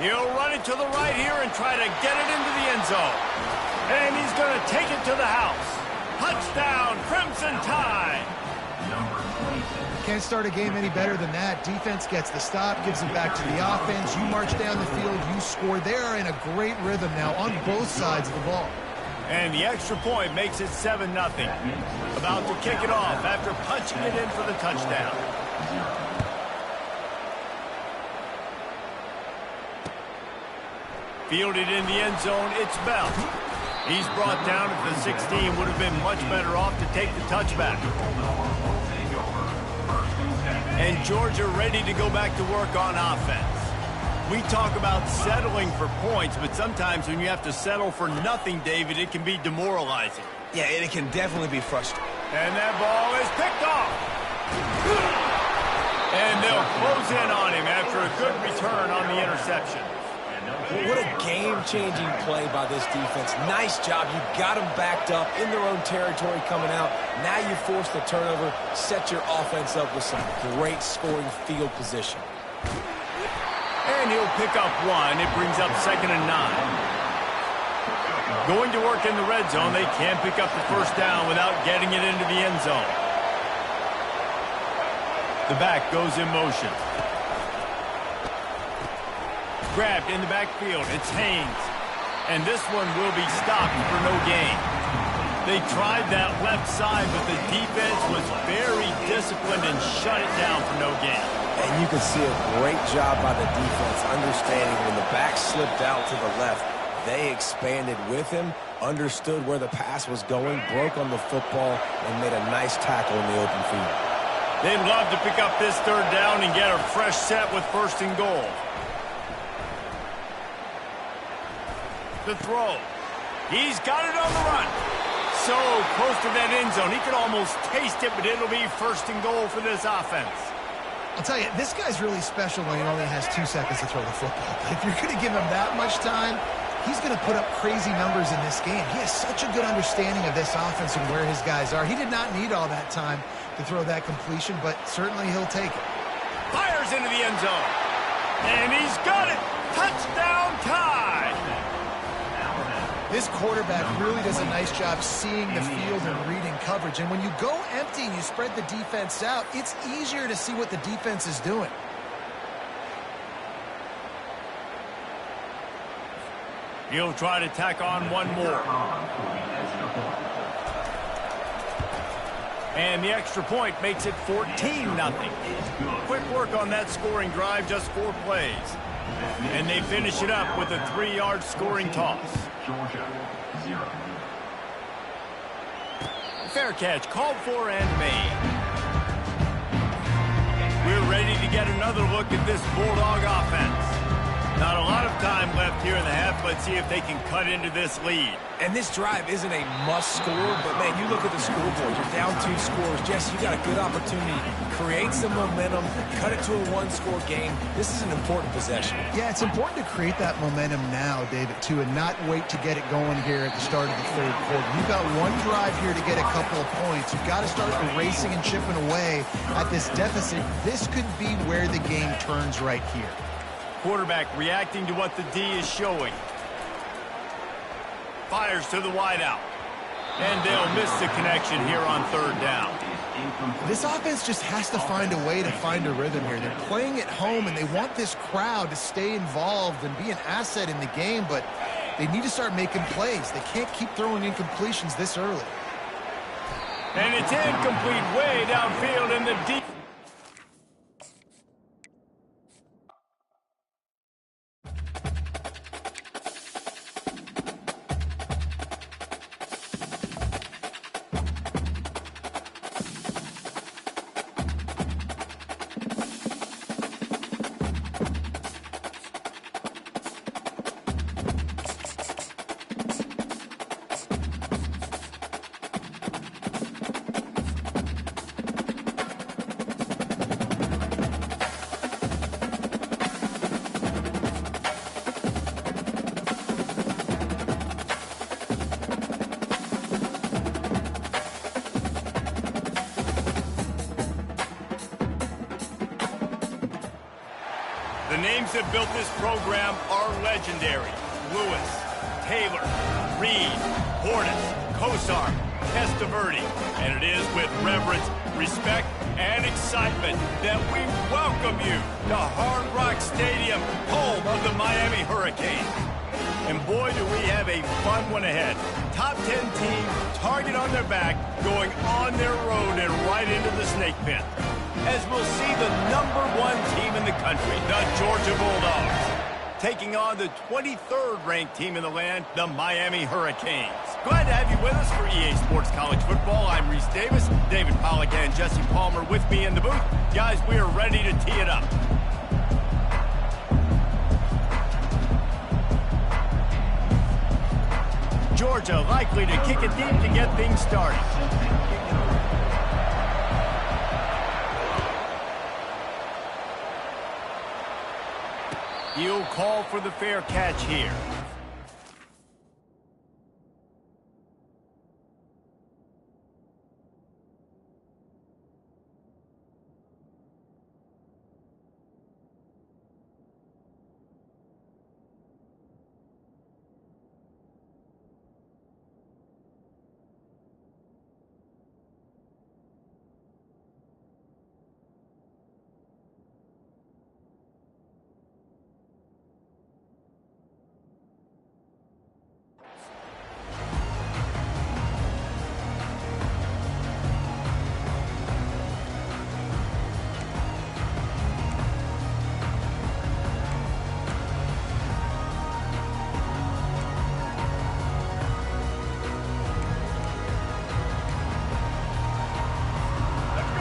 He'll run it to the right here and try to get it into the end zone. And he's going to take it to the house. Touchdown, Crimson Tide. Can't start a game any better than that. Defense gets the stop, gives it back to the offense. You march down the field, you score. They're in a great rhythm now on both sides of the ball. And the extra point makes it 7-0. About to kick it off after punching it in for the touchdown. Fielded in the end zone, it's Bell. He's brought down at the 16. Would have been much better off to take the touchback. And Georgia ready to go back to work on offense. We talk about settling for points, but sometimes when you have to settle for nothing, David, it can be demoralizing. Yeah, and it can definitely be frustrating. And that ball is picked off. And they'll close in on him after a good return on the interception. What a game-changing play by this defense. Nice job. You got them backed up in their own territory coming out. Now you force the turnover, set your offense up with some great scoring field position. And he'll pick up 1. It brings up 2nd and 9. Going to work in the red zone. They can't pick up the first down without getting it into the end zone. The back goes in motion. Grabbed in the backfield. It's Haynes. And this one will be stopped for no gain. They tried that left side, but the defense was very disciplined and shut it down for no gain. And you can see a great job by the defense understanding when the back slipped out to the left, they expanded with him, understood where the pass was going, broke on the football, and made a nice tackle in the open field. They'd love to pick up this 3rd down and get a fresh set with 1st and goal. The throw. He's got it on the run. So close to that end zone. He could almost taste it, but it'll be 1st and goal for this offense. I'll tell you, this guy's really special when he only has 2 seconds to throw the football. But if you're going to give him that much time, he's going to put up crazy numbers in this game. He has such a good understanding of this offense and where his guys are. He did not need all that time to throw that completion, but certainly he'll take it. Fires into the end zone. And he's got it. Touchdown Tide. This quarterback really does a nice job seeing the field and reading coverage. And when you go empty and you spread the defense out, it's easier to see what the defense is doing. He'll try to tack on one more. And the extra point makes it 14-0. Quick work on that scoring drive, just 4 plays. And they finish it up with a 3-yard scoring toss. Georgia, 0. Fair catch, called for and made. We're ready to get another look at this Bulldog offense. Not a lot of time left here in the half. Let's see if they can cut into this lead. And this drive isn't a must score, but man, you look at the scoreboard. You're down 2 scores. Jesse, you got a good opportunity. Create some momentum, cut it to a 1-score game. This is an important possession. Yeah, it's important to create that momentum now, David, too, and not wait to get it going here at the start of the third quarter. You've got one drive here to get a couple of points. You've got to start erasing and chipping away at this deficit. This could be where the game turns right here. Quarterback reacting to what the D is showing. Fires to the wideout. And they'll miss the connection here on third down. This offense just has to find a way to find a rhythm here. They're playing at home, and they want this crowd to stay involved and be an asset in the game, but they need to start making plays. They can't keep throwing incompletions this early. And it's incomplete way downfield in the deep. The names that built this program are legendary. Lewis, Taylor, Reed, Portis, Kosar, Testaverde. And it is with reverence, respect, and excitement that we welcome you to Hard Rock Stadium, home of the Miami Hurricanes. And boy, do we have a fun one ahead. Top 10 team, target on their back, going on their road and right into the snake pit. As we'll see the #1 team in the country, the Georgia Bulldogs, taking on the 23rd ranked team in the land, the Miami Hurricanes. Glad to have you with us for EA Sports College Football. I'm Reese Davis, David Pollack and Jesse Palmer with me in the booth. Guys, we are ready to tee it up. Georgia likely to kick it deep to get things started. He'll call for the fair catch here.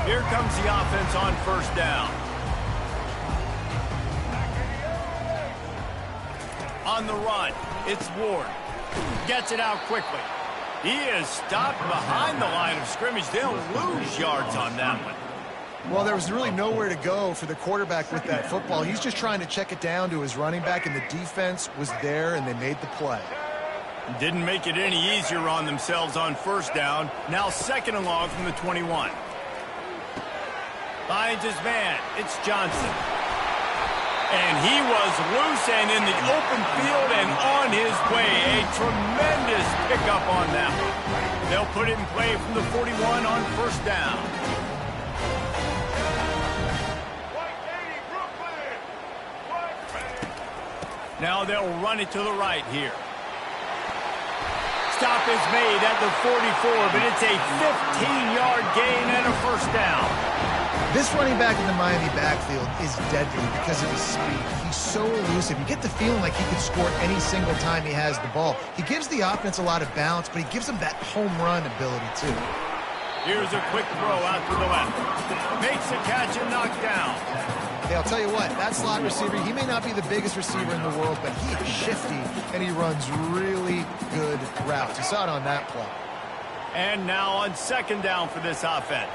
Here comes the offense on first down. On the run, it's Ward. Gets it out quickly. He is stopped behind the line of scrimmage. They'll lose yards on that one. Well, there was really nowhere to go for the quarterback with that football. He's just trying to check it down to his running back, and the defense was there, and they made the play. Didn't make it any easier on themselves on first down. Now second and long from the 21. Finds his man. It's Johnson. And he was loose and in the open field and on his way. A tremendous pickup on that one. They'll put it in play from the 41 on first down. Now they'll run it to the right here. Stop is made at the 44, but it's a 15-yard gain and a first down. This running back in the Miami backfield is deadly because of his speed. He's so elusive. You get the feeling like he could score any single time he has the ball. He gives the offense a lot of balance, but he gives them that home run ability too. Here's a quick throw out to the left. Makes a catch and knocked down. Hey, I'll tell you what, that slot receiver, he may not be the biggest receiver in the world, but he is shifty, and he runs really good routes. You saw it on that play. And now on second down for this offense.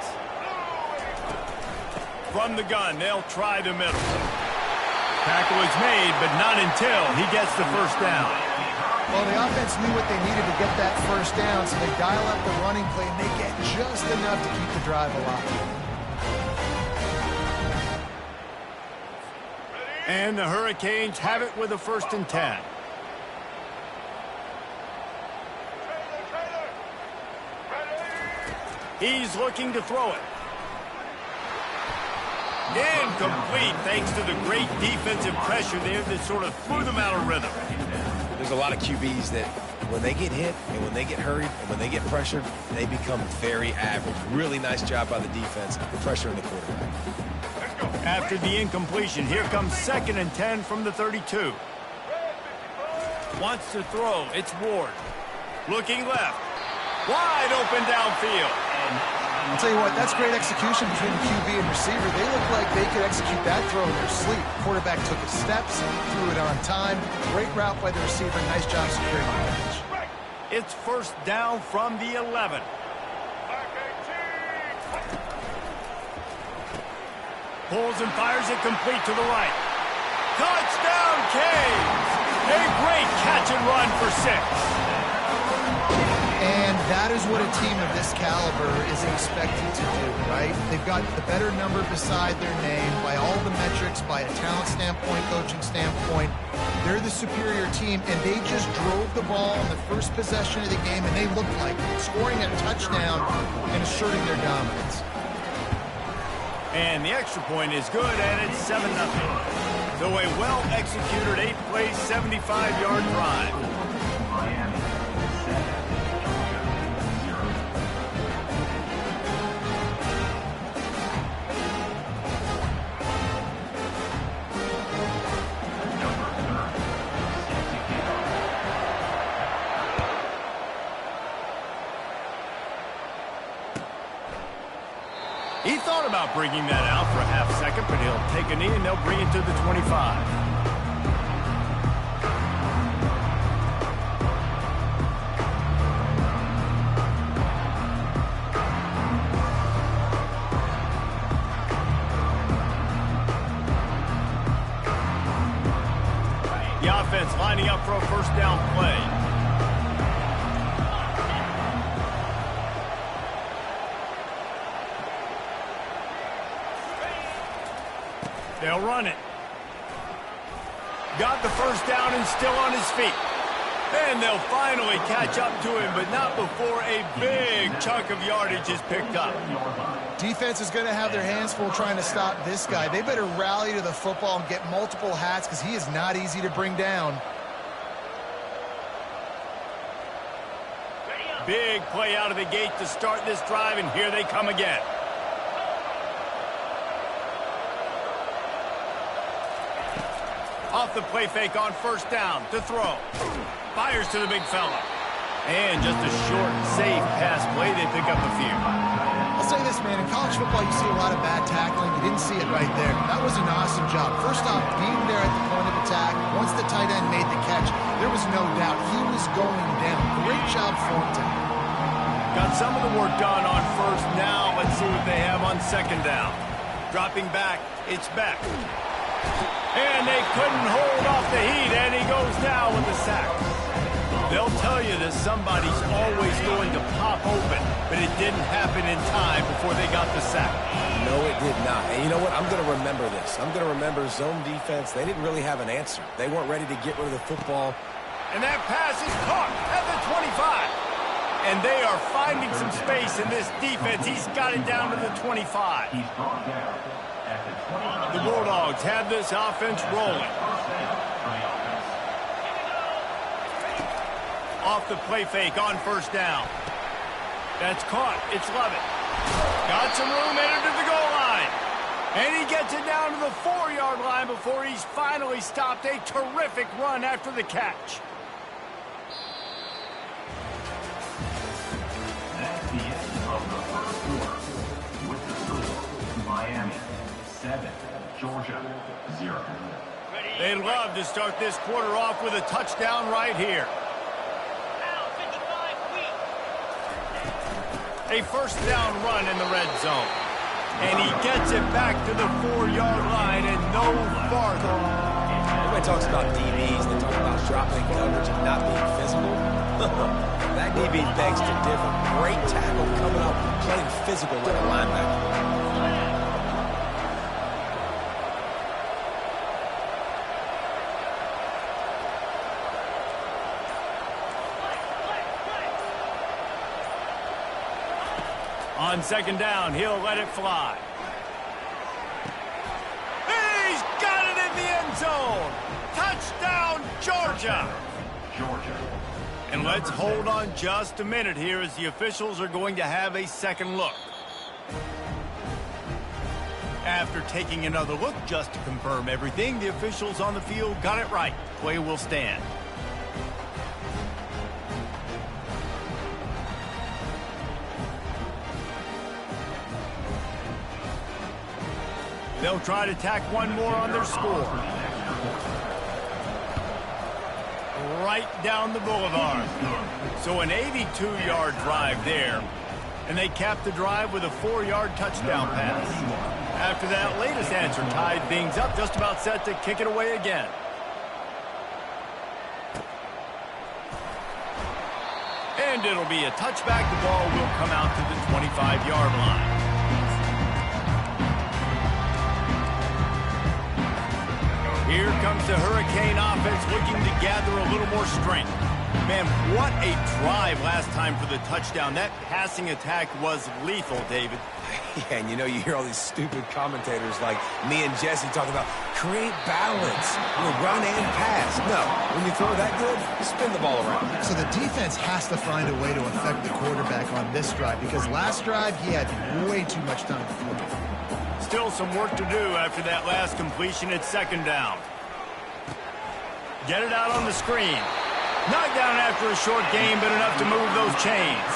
From the gun, they'll try the middle. Tackle is made, but not until he gets the first down. Well, the offense knew what they needed to get that first down, so they dial up the running play, and they get just enough to keep the drive alive. And the Hurricanes have it with a 1st and 10. He's looking to throw it. Incomplete thanks to the great defensive pressure there that sort of threw them out of rhythm. There's a lot of QBs that when they get hit and when they get hurried and when they get pressured, they become very average. Really nice job by the defense pressuring the quarterback. After the incompletion, here comes 2nd and 10 from the 32. Wants to throw. It's Ward. Looking left. Wide open downfield. I'll tell you what, that's great execution between the QB and receiver. They look like they could execute that throw in their sleep. Quarterback took his steps, threw it on time. Great route by the receiver. Nice job securing the catch. It's first down from the 11. Pulls and fires it complete to the right. Touchdown, Canes! A great catch and run for 6. And that is what a team of this caliber is expected to do, right? They've got the better number beside their name by all the metrics, by a talent standpoint, coaching standpoint. They're the superior team, and they just drove the ball on the first possession of the game, and they looked like scoring a touchdown and asserting their dominance. And the extra point is good, and it's 7-0. So a well-executed 8-play, 75-yard drive. Miami 7, Georgia 0. Number 30, set to kick off. He thought about bringing that out for a half second, but he'll take a knee and they'll bring it to the 25. The offense lining up for a first down play. They'll run it. Got the first down and still on his feet. And they'll finally catch up to him, but not before a big chunk of yardage is picked up. Defense is going to have their hands full trying to stop this guy. They better rally to the football and get multiple hats because he is not easy to bring down. Big play out of the gate to start this drive, and here they come again. Off the play fake on first down to throw. Fires to the big fella. And just a short, safe pass play. They pick up a few. I'll say this, man. In college football, you see a lot of bad tackling. You didn't see it right there. That was an awesome job. First off, being there at the point of attack. Once the tight end made the catch, there was no doubt he was going down. Great job for him today. Got some of the work done on first. Now let's see what they have on second down. Dropping back, it's Beck. And they couldn't hold off the heat, and he goes down with the sack. They'll tell you that somebody's always going to pop pop open, but it didn't happen in time before they got the sack. No, it did not. And you know what? I'm going to remember this. I'm going to remember zone defense. They didn't really have an answer. They weren't ready to get rid of the football. And that pass is caught at the 25. And they are finding some space in this defense. He's got it down to the 25. He's brought down at the 20. The Bulldogs have this offense rolling. Off the play fake on first down. That's caught. It's Lovett. Got some room, entered to the goal line. And he gets it down to the 4-yard line before he's finally stopped. A terrific run after the catch. That's the end of the first quarter. With the score, Miami 7, Georgia 0. They'd love to start this quarter off with a touchdown right here. A first down run in the red zone. And he gets it back to the 4-yard line and no farther. Everybody talks about DBs. They talk about dropping coverage and not being physical. That DB begs to differ. Great tackle coming up, playing physical like a linebacker. On second down, he'll let it fly. He's got it in the end zone. Touchdown, Georgia. Georgia. And let's hold on just a minute here as the officials are going to have a second look. After taking another look just to confirm everything, the officials on the field got it right. Play will stand. They'll try to tack one more on their score. Right down the boulevard. So an 82-yard drive there. And they capped the drive with a 4-yard touchdown pass. After that latest answer tied things up, just about set to kick it away again. And it'll be a touchback. The ball will come out to the 25-yard line. Here comes the Hurricane offense looking to gather a little more strength. Man, what a drive last time for the touchdown. That passing attack was lethal, David. Yeah, and you know, you hear all these stupid commentators like me and Jesse talking about create balance, run and pass. No, when you throw that good, spin the ball around. So the defense has to find a way to affect the quarterback on this drive because last drive he had way too much time to throw. Still some work to do after that last completion at second down. Get it out on the screen. Knocked down after a short game, but enough to move those chains.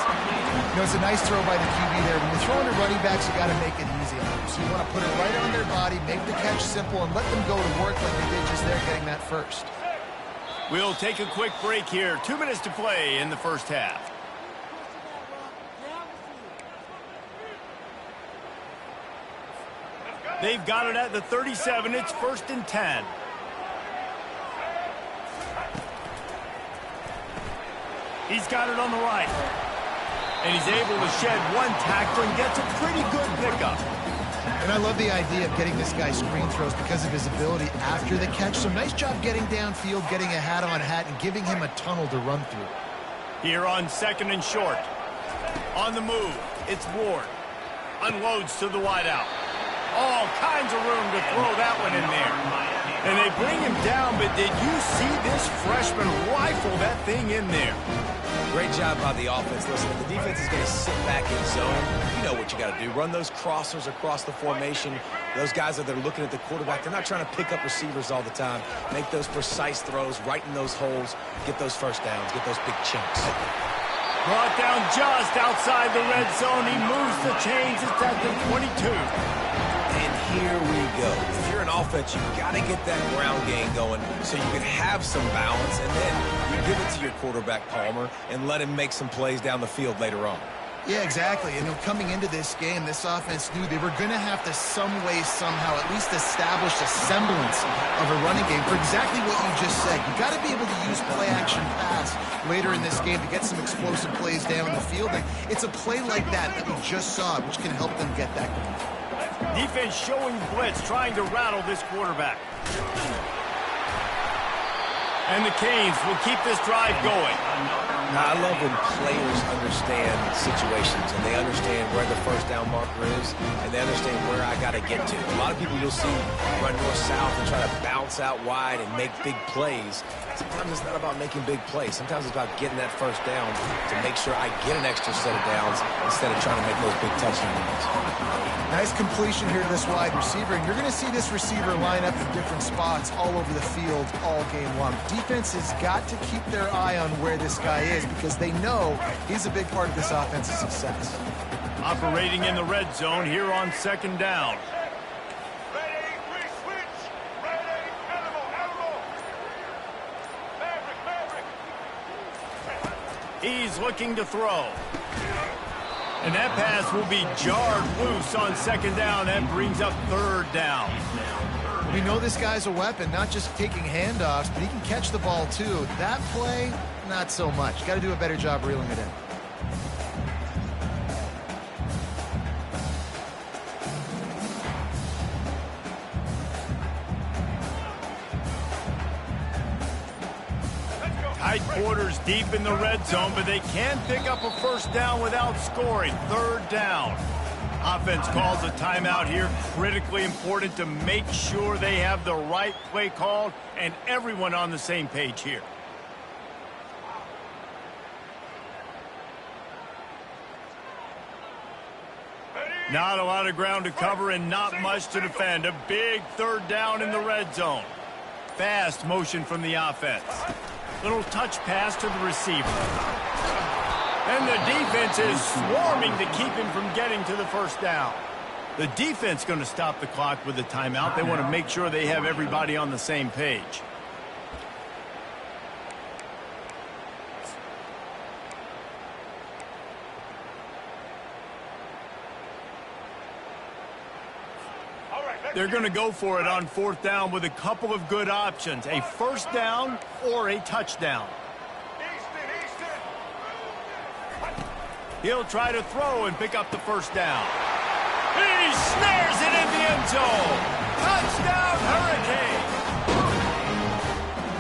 You know, it's a nice throw by the QB there. When you're throwing to running backs, you got to make it easy on them. So you want to put it right on their body, make the catch simple, and let them go to work like they did just there getting that first. We'll take a quick break here. 2 minutes to play in the first half. They've got it at the 37. It's 1st and 10. He's got it on the right. And he's able to shed one tackle and gets a pretty good pickup. And I love the idea of getting this guy screen throws because of his ability after the catch. So nice job getting downfield, getting a hat-on-hat, and giving him a tunnel to run through. Here on 2nd and short. On the move, it's Ward. Unloads to the wideout. All kinds of room to throw that one in there. And they bring him down, but did you see this freshman rifle that thing in there? Great job by the offense. Listen, if the defense is going to sit back in zone, you know what you got to do. Run those crossers across the formation. Those guys that are looking at the quarterback, they're not trying to pick up receivers all the time. Make those precise throws, right in those holes, get those first downs, get those big chunks. Brought down just outside the red zone. He moves the chains. It's at the 22. And here we go. If you're an offense, you've got to get that ground game going so you can have some balance, and then you give it to your quarterback, Palmer, and let him make some plays down the field later on. Yeah, exactly. And coming into this game, this offense knew they were going to have to some way, somehow, at least establish a semblance of a running game for exactly what you just said. You got to be able to use play-action pass later in this game to get some explosive plays down the field. And it's a play like that we just saw, which can help them get that going. Defense showing blitz, trying to rattle this quarterback. And the Canes will keep this drive going. Now, I love when players understand situations and they understand where the first down marker is and they understand where I got to get to. A lot of people you'll see run north-south and try to bounce out wide and make big plays. Sometimes it's not about making big plays. Sometimes it's about getting that first down to make sure I get an extra set of downs instead of trying to make those big touchdown runs. Nice completion here to this wide receiver, and you're going to see this receiver line up in different spots all over the field all game long. Defense has got to keep their eye on where this guy is because they know he's a big part of this offense's success. Operating in the red zone here on second down. He's looking to throw. And that pass will be jarred loose on second down. That brings up third down. We know this guy's a weapon, not just taking handoffs, but he can catch the ball too. That play, not so much. Got to do a better job reeling it in. Tight quarters deep in the red zone, but they can pick up a first down without scoring. Third down. Offense calls a timeout here. Critically important to make sure they have the right play called and everyone on the same page here. Not a lot of ground to cover and not much to defend. A big third down in the red zone. Fast motion from the offense. Little touch pass to the receiver. And the defense is swarming to keep him from getting to the first down. The defense going to stop the clock with a timeout. They want to make sure they have everybody on the same page. They're going to go for it on fourth down with a couple of good options. A first down or a touchdown. He'll try to throw and pick up the first down. He snares it in the end zone. Touchdown, Hurricane.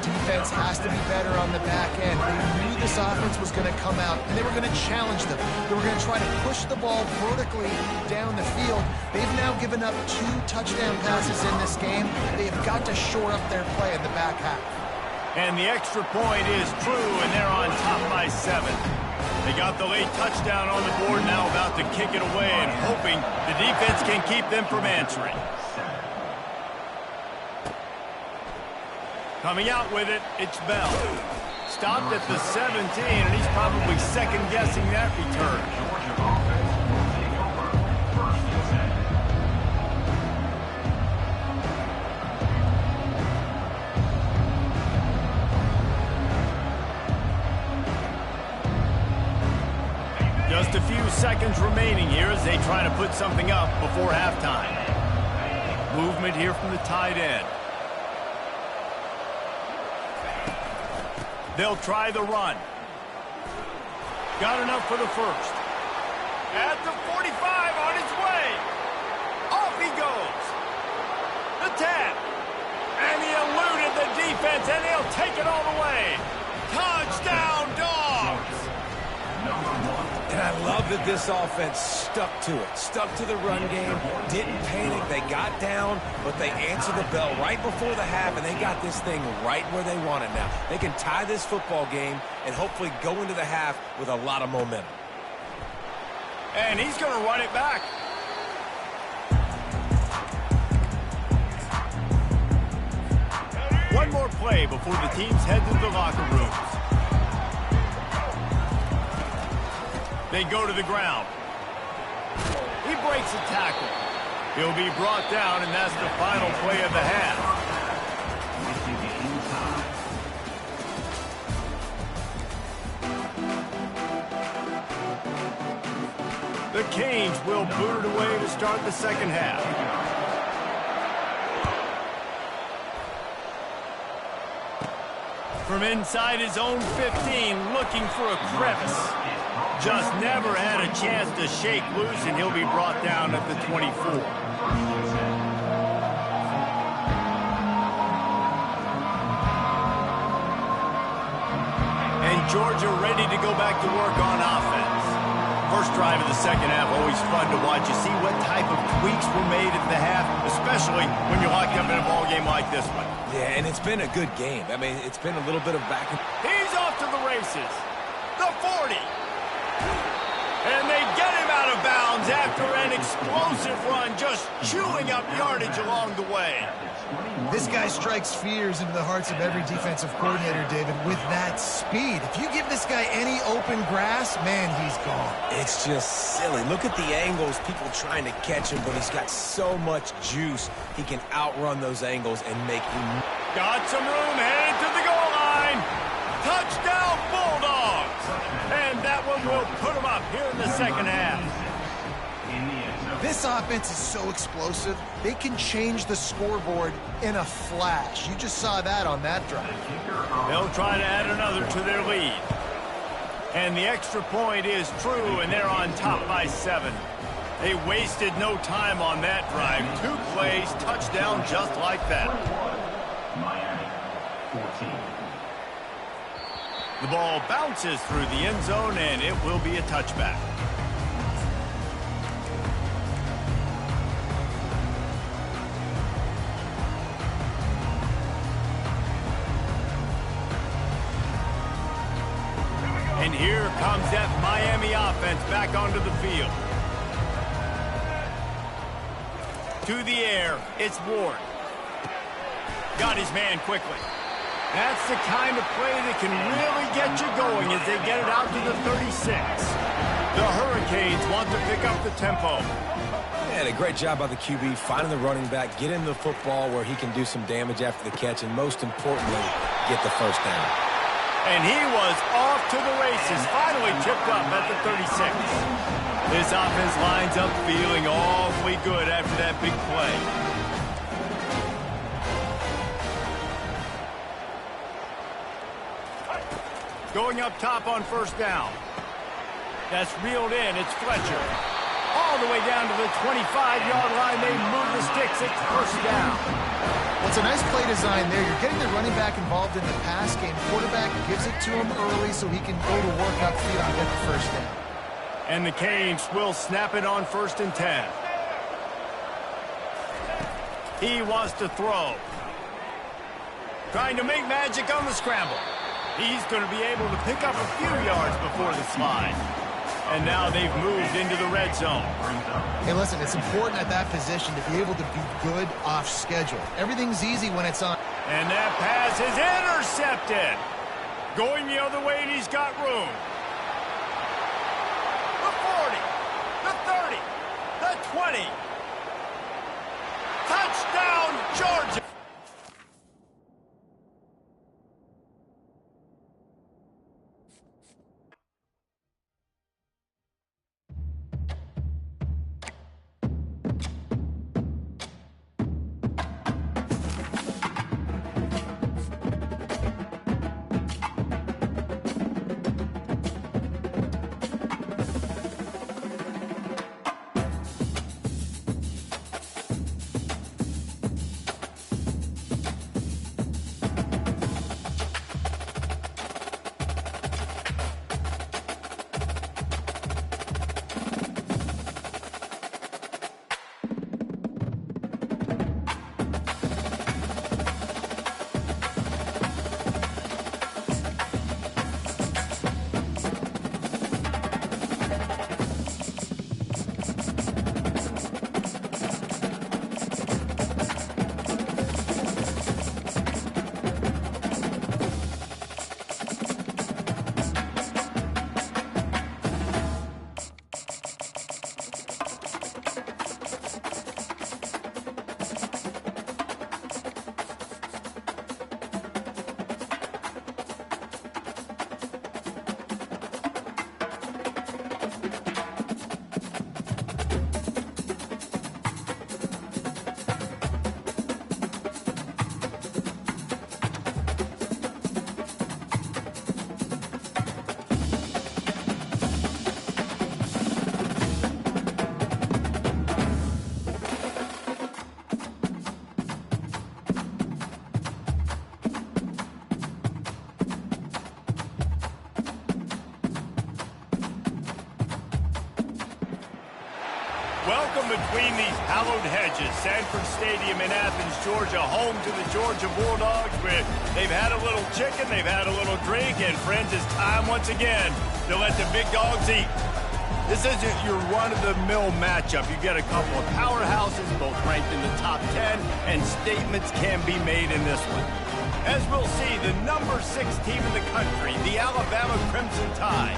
Defense has to be better on the back end. They knew this offense was going to come out, and they were going to challenge them. They were going to try to push the ball vertically down the field. They've now given up 2 touchdown passes in this game. They have got to shore up their play in the back half. And the extra point is true, and they're on top by 7. They got the late touchdown on the board, now about to kick it away and hoping the defense can keep them from answering. Coming out with it, it's Bell. Stopped at the 17, and he's probably second-guessing that return. Just a few seconds remaining here as they try to put something up before halftime. Movement here from the tight end. They'll try the run. Got enough for the first. At the 45, on his way. Off he goes. The 10. And he eluded the defense, and he'll take it all the way. Touchdown, Dogs! And I love that this offense stuck to it, stuck to the run game, didn't panic. They got down, but they answered the bell right before the half, and they got this thing right where they want it now. They can tie this football game and hopefully go into the half with a lot of momentum. And he's going to run it back. One more play before the teams head to the locker rooms. They go to the ground. He breaks a tackle. He'll be brought down, and that's the final play of the half. The Canes will boot it away to start the second half. From inside his own 15, looking for a crevice. Just never had a chance to shake loose, and he'll be brought down at the 24. Georgia ready to go back to work on offense. First drive of the second half, always fun to watch. You see what type of tweaks were made at the half, especially when you're locked up in a ball game like this one. Yeah, and it's been a good game. I mean, it's been a little bit of back and... He's off to the races. The 40. And they get him out of bounds after an explosive run, just chewing up yardage along the way. This guy strikes fears into the hearts of every defensive coordinator, David, with that speed. If you give this guy any open grass, man, he's gone. It's just silly. Look at the angles, people trying to catch him, but he's got so much juice. He can outrun those angles and make him... Got some room, headed to the goal line. Touchdown, Bulldogs. And that one will put him up here in the second half. This offense is so explosive, they can change the scoreboard in a flash. You just saw that on that drive. They'll try to add another to their lead. And the extra point is true, and they're on top by 7. They wasted no time on that drive. 2 plays, touchdown just like that. Miami, 14. The ball bounces through the end zone, and it will be a touchback. And here comes that Miami offense back onto the field. To the air, it's Ward. Got his man quickly. That's the kind of play that can really get you going as they get it out to the 36. The Hurricanes want to pick up the tempo. And a great job by the QB, finding the running back, getting the football where he can do some damage after the catch, and most importantly, get the first down. And he was off to the races, finally tipped up at the 36. This offense lines up feeling awfully good after that big play. Going up top on first down. That's reeled in. It's Fletcher. All the way down to the 25-yard line. They move the sticks. It's first down. Well, it's a nice play design there. You're getting the running back involved in the pass game. Quarterback gives it to him early so he can go to work upfield and get the first down. And the Canes will snap it on 1st and 10. He wants to throw. Trying to make magic on the scramble. He's going to be able to pick up a few yards before the slide. And now they've moved into the red zone. Hey, listen, it's important at that position to be able to be good off schedule. Everything's easy when it's on. And that pass is intercepted. Going the other way, and he's got room. The 40, the 30, the 20. Touchdown, Georgia. Welcome between these hallowed hedges. Sanford Stadium in Athens, Georgia, home to the Georgia Bulldogs, where they've had a little chicken, they've had a little drink, and friends, it's time once again to let the big dogs eat. This isn't your run-of-the-mill matchup. You get a couple of powerhouses, both ranked in the top 10, and statements can be made in this one. As we'll see, the number 6 team in the country, the Alabama Crimson Tide,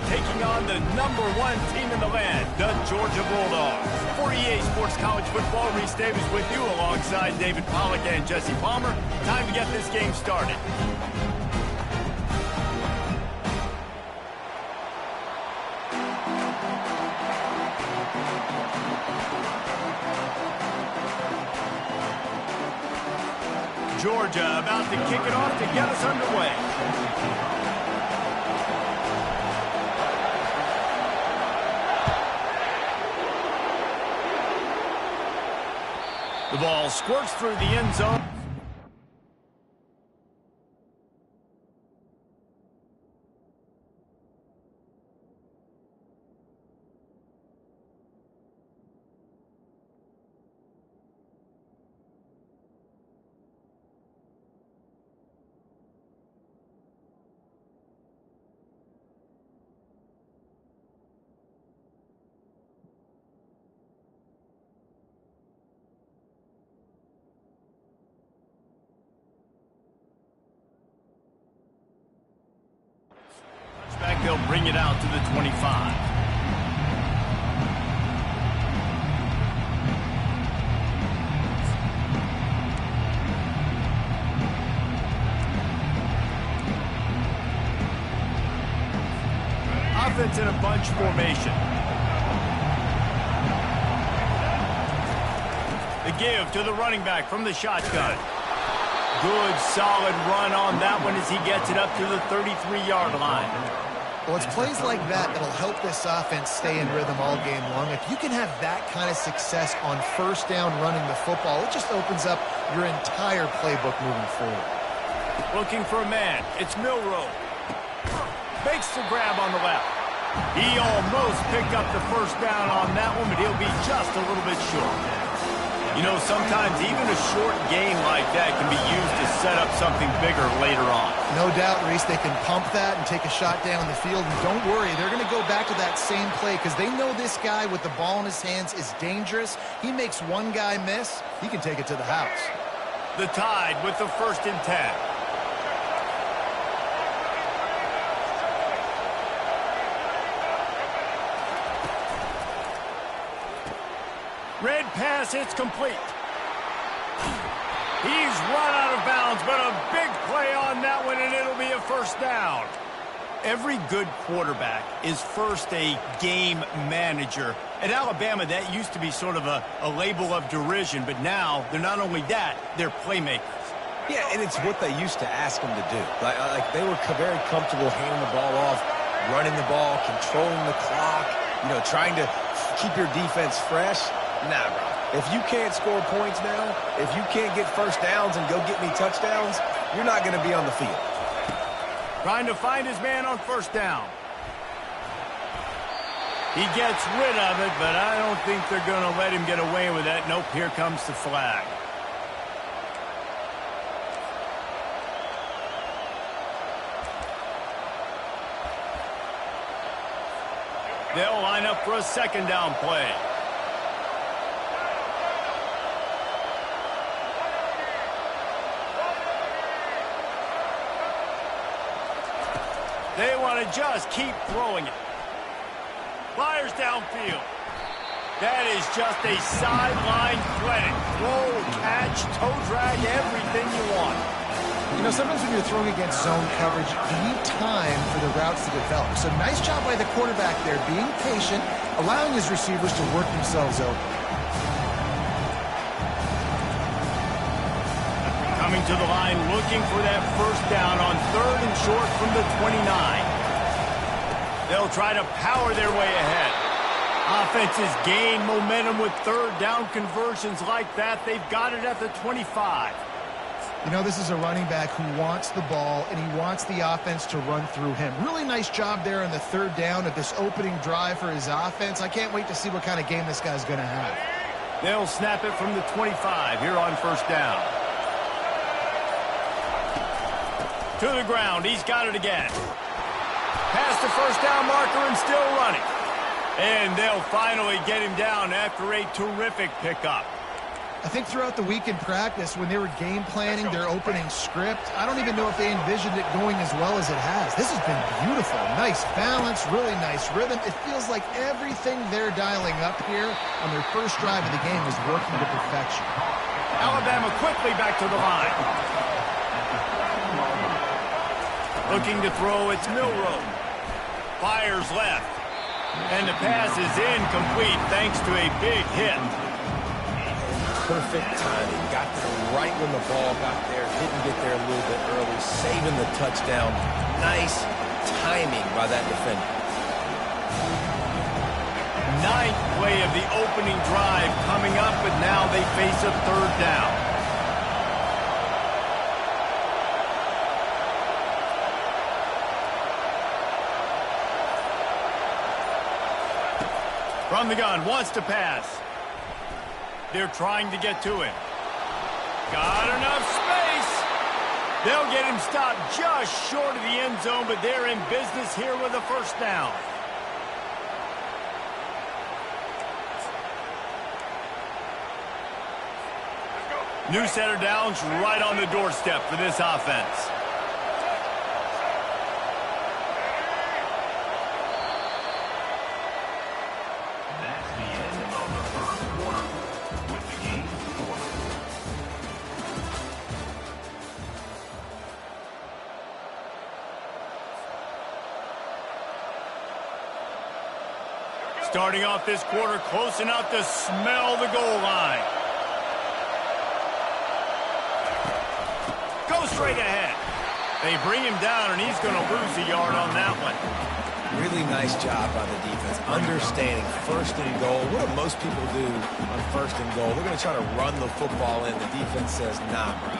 taking on the number 1 team in the land, the Georgia Bulldogs. For EA Sports College Football, Reese Davis with you alongside David Pollack and Jesse Palmer. Time to get this game started. Georgia about to kick it off to get us underway. The ball squirts through the end zone. Back, they'll bring it out to the 25. Offense in a bunch formation. The give to the running back from the shotgun. Good, solid run on that one as he gets it up to the 33-yard line. Well, it's plays like that that'll help this offense stay in rhythm all game long. If you can have that kind of success on first down running the football, it just opens up your entire playbook moving forward. Looking for a man. It's Milroe. Makes the grab on the left. He almost picked up the first down on that one, but he'll be just a little bit short. You know, sometimes even a short gain like that can be used to set up something bigger later on. No doubt, Reese, they can pump that and take a shot down the field. And don't worry, they're going to go back to that same play because they know this guy with the ball in his hands is dangerous. He makes one guy miss, he can take it to the house. The Tide with the 1st and 10. Red pass, it's complete. He's run out of bounds, but a big play on that one, and it'll be a first down. Every good quarterback is first a game manager. At Alabama, that used to be sort of a label of derision, but now they're not only that, they're playmakers. Yeah, and it's what they used to ask them to do. Like they were very comfortable handing the ball off, running the ball, controlling the clock, you know, trying to keep your defense fresh. Nah, bro. If you can't score points now, if you can't get first downs and go get me touchdowns, you're not going to be on the field. Trying to find his man on first down. He gets rid of it, but I don't think they're going to let him get away with that. Nope, here comes the flag. They'll line up for a 2nd down play. They want to just keep throwing it. Flyers downfield. That is just a sideline clinic. Throw, catch, toe drag, everything you want. You know, sometimes when you're throwing against zone coverage, you need time for the routes to develop. So nice job by the quarterback there, being patient, allowing his receivers to work themselves open. Coming to the line, looking for that first down on 3rd and short from the 29. They'll try to power their way ahead. Offenses gain momentum with 3rd down conversions like that. They've got it at the 25. You know, this is a running back who wants the ball, and he wants the offense to run through him. Really nice job there on the third down of this opening drive for his offense. I can't wait to see what kind of game this guy's going to have. They'll snap it from the 25 here on first down. To the ground. He's got it again. Past the first down marker and still running. And they'll finally get him down after a terrific pickup. I think throughout the week in practice, when they were game planning their opening script, I don't even know if they envisioned it going as well as it has. This has been beautiful. Nice balance, really nice rhythm. It feels like everything they're dialing up here on their first drive of the game is working to perfection. Alabama quickly back to the line. Looking to throw, it's Milroe. Fires left. And the pass is incomplete thanks to a big hit. Perfect timing. Got there right when the ball got there. Didn't get there a little bit early. Saving the touchdown. Nice timing by that defender. Ninth play of the opening drive coming up, but now they face a third down. From the gun, wants to pass. They're trying to get to him. Got enough space. They'll get him stopped just short of the end zone, but they're in business here with a first down. New set of downs right on the doorstep for this offense. Starting off this quarter close enough to smell the goal line. Go straight ahead. They bring him down, and he's going to lose a yard on that one. Really nice job by the defense. Understanding first and goal. What do most people do on first and goal? They're going to try to run the football in. The defense says, nah, bro.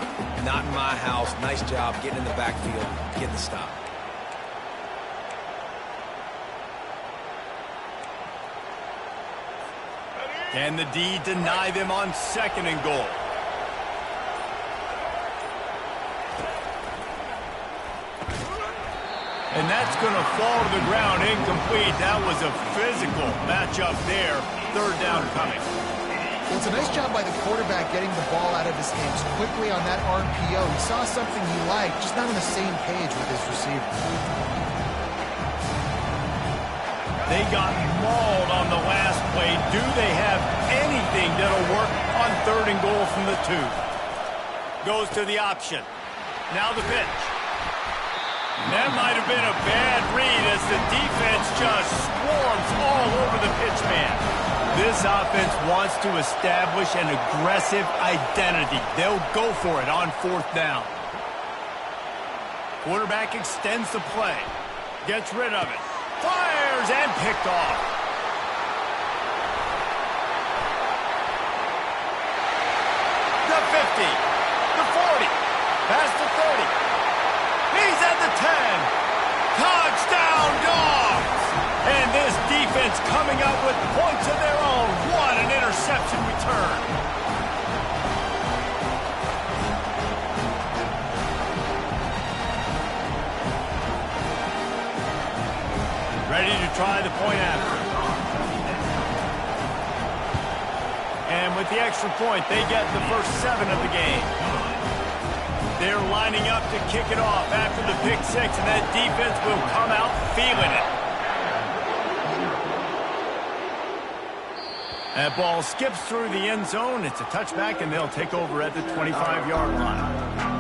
Not in my house. Nice job getting in the backfield, getting the stop. Can the D deny them on second and goal? And that's going to fall to the ground incomplete. That was a physical matchup there. Third down coming. Well, it's a nice job by the quarterback getting the ball out of his hands quickly on that RPO. He saw something he liked, just not on the same page with his receiver. They got mauled on the last play. Do they have anything that'll work on third and goal from the 2? Goes to the option. Now the pitch. That might have been a bad read as the defense just swarms all over the pitch man. This offense wants to establish an aggressive identity. They'll go for it on fourth down. Quarterback extends the play. Gets rid of it. Fires and picked off. The 50, the 40, past the 30. He's at the 10. Touchdown, Dogs! And this defense coming up with points of their own. What an interception return. Ready to try the point after. And with the extra point, they get the first 7 of the game. They're lining up to kick it off after the pick 6, and that defense will come out feeling it. That ball skips through the end zone. It's a touchback, and they'll take over at the 25-yard line.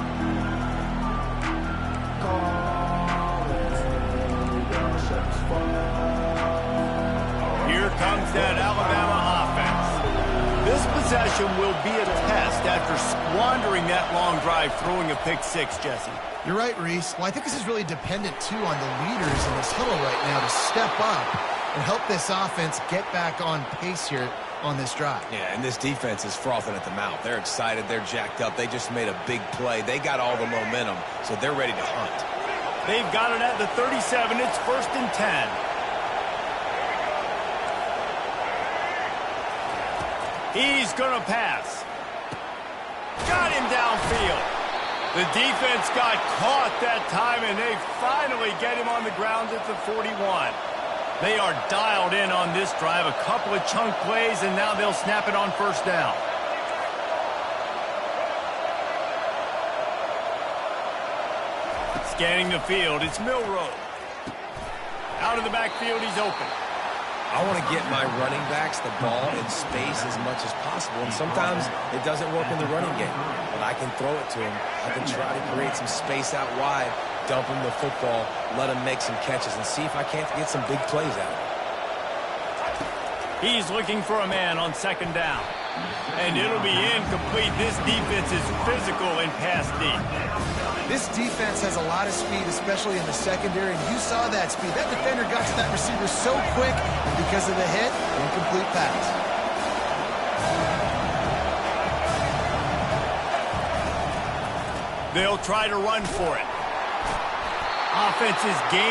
Here comes that Alabama offense. This possession will be a test after squandering that long drive throwing a pick 6, Jesse. You're right, Reese. Well, I think this is really dependent, too, on the leaders in this huddle right now to step up and help this offense get back on pace here. on this drive. Yeah, and this defense is frothing at the mouth. They're excited. They're jacked up. They just made a big play. They got all the momentum, so they're ready to hunt. They've got it at the 37. It's 1st and 10. He's going to pass. Got him downfield. The defense got caught that time, and they finally get him on the ground at the 41. They are dialed in on this drive. A couple of chunk plays, and now they'll snap it on 1st down. Scanning the field, it's Milroe. Out of the backfield, he's open. I want to get my running backs the ball in space as much as possible, and sometimes it doesn't work in the running game. But I can throw it to him. I can try to create some space out wide, dump him the football, let him make some catches, and see if I can't get some big plays out of him. He's looking for a man on 2nd down. And it'll be incomplete. This defense is physical and pass deep. This defense has a lot of speed, especially in the secondary, and you saw that speed. That defender got to that receiver so quick, and because of the hit, incomplete pass. They'll try to run for it. Offense is game.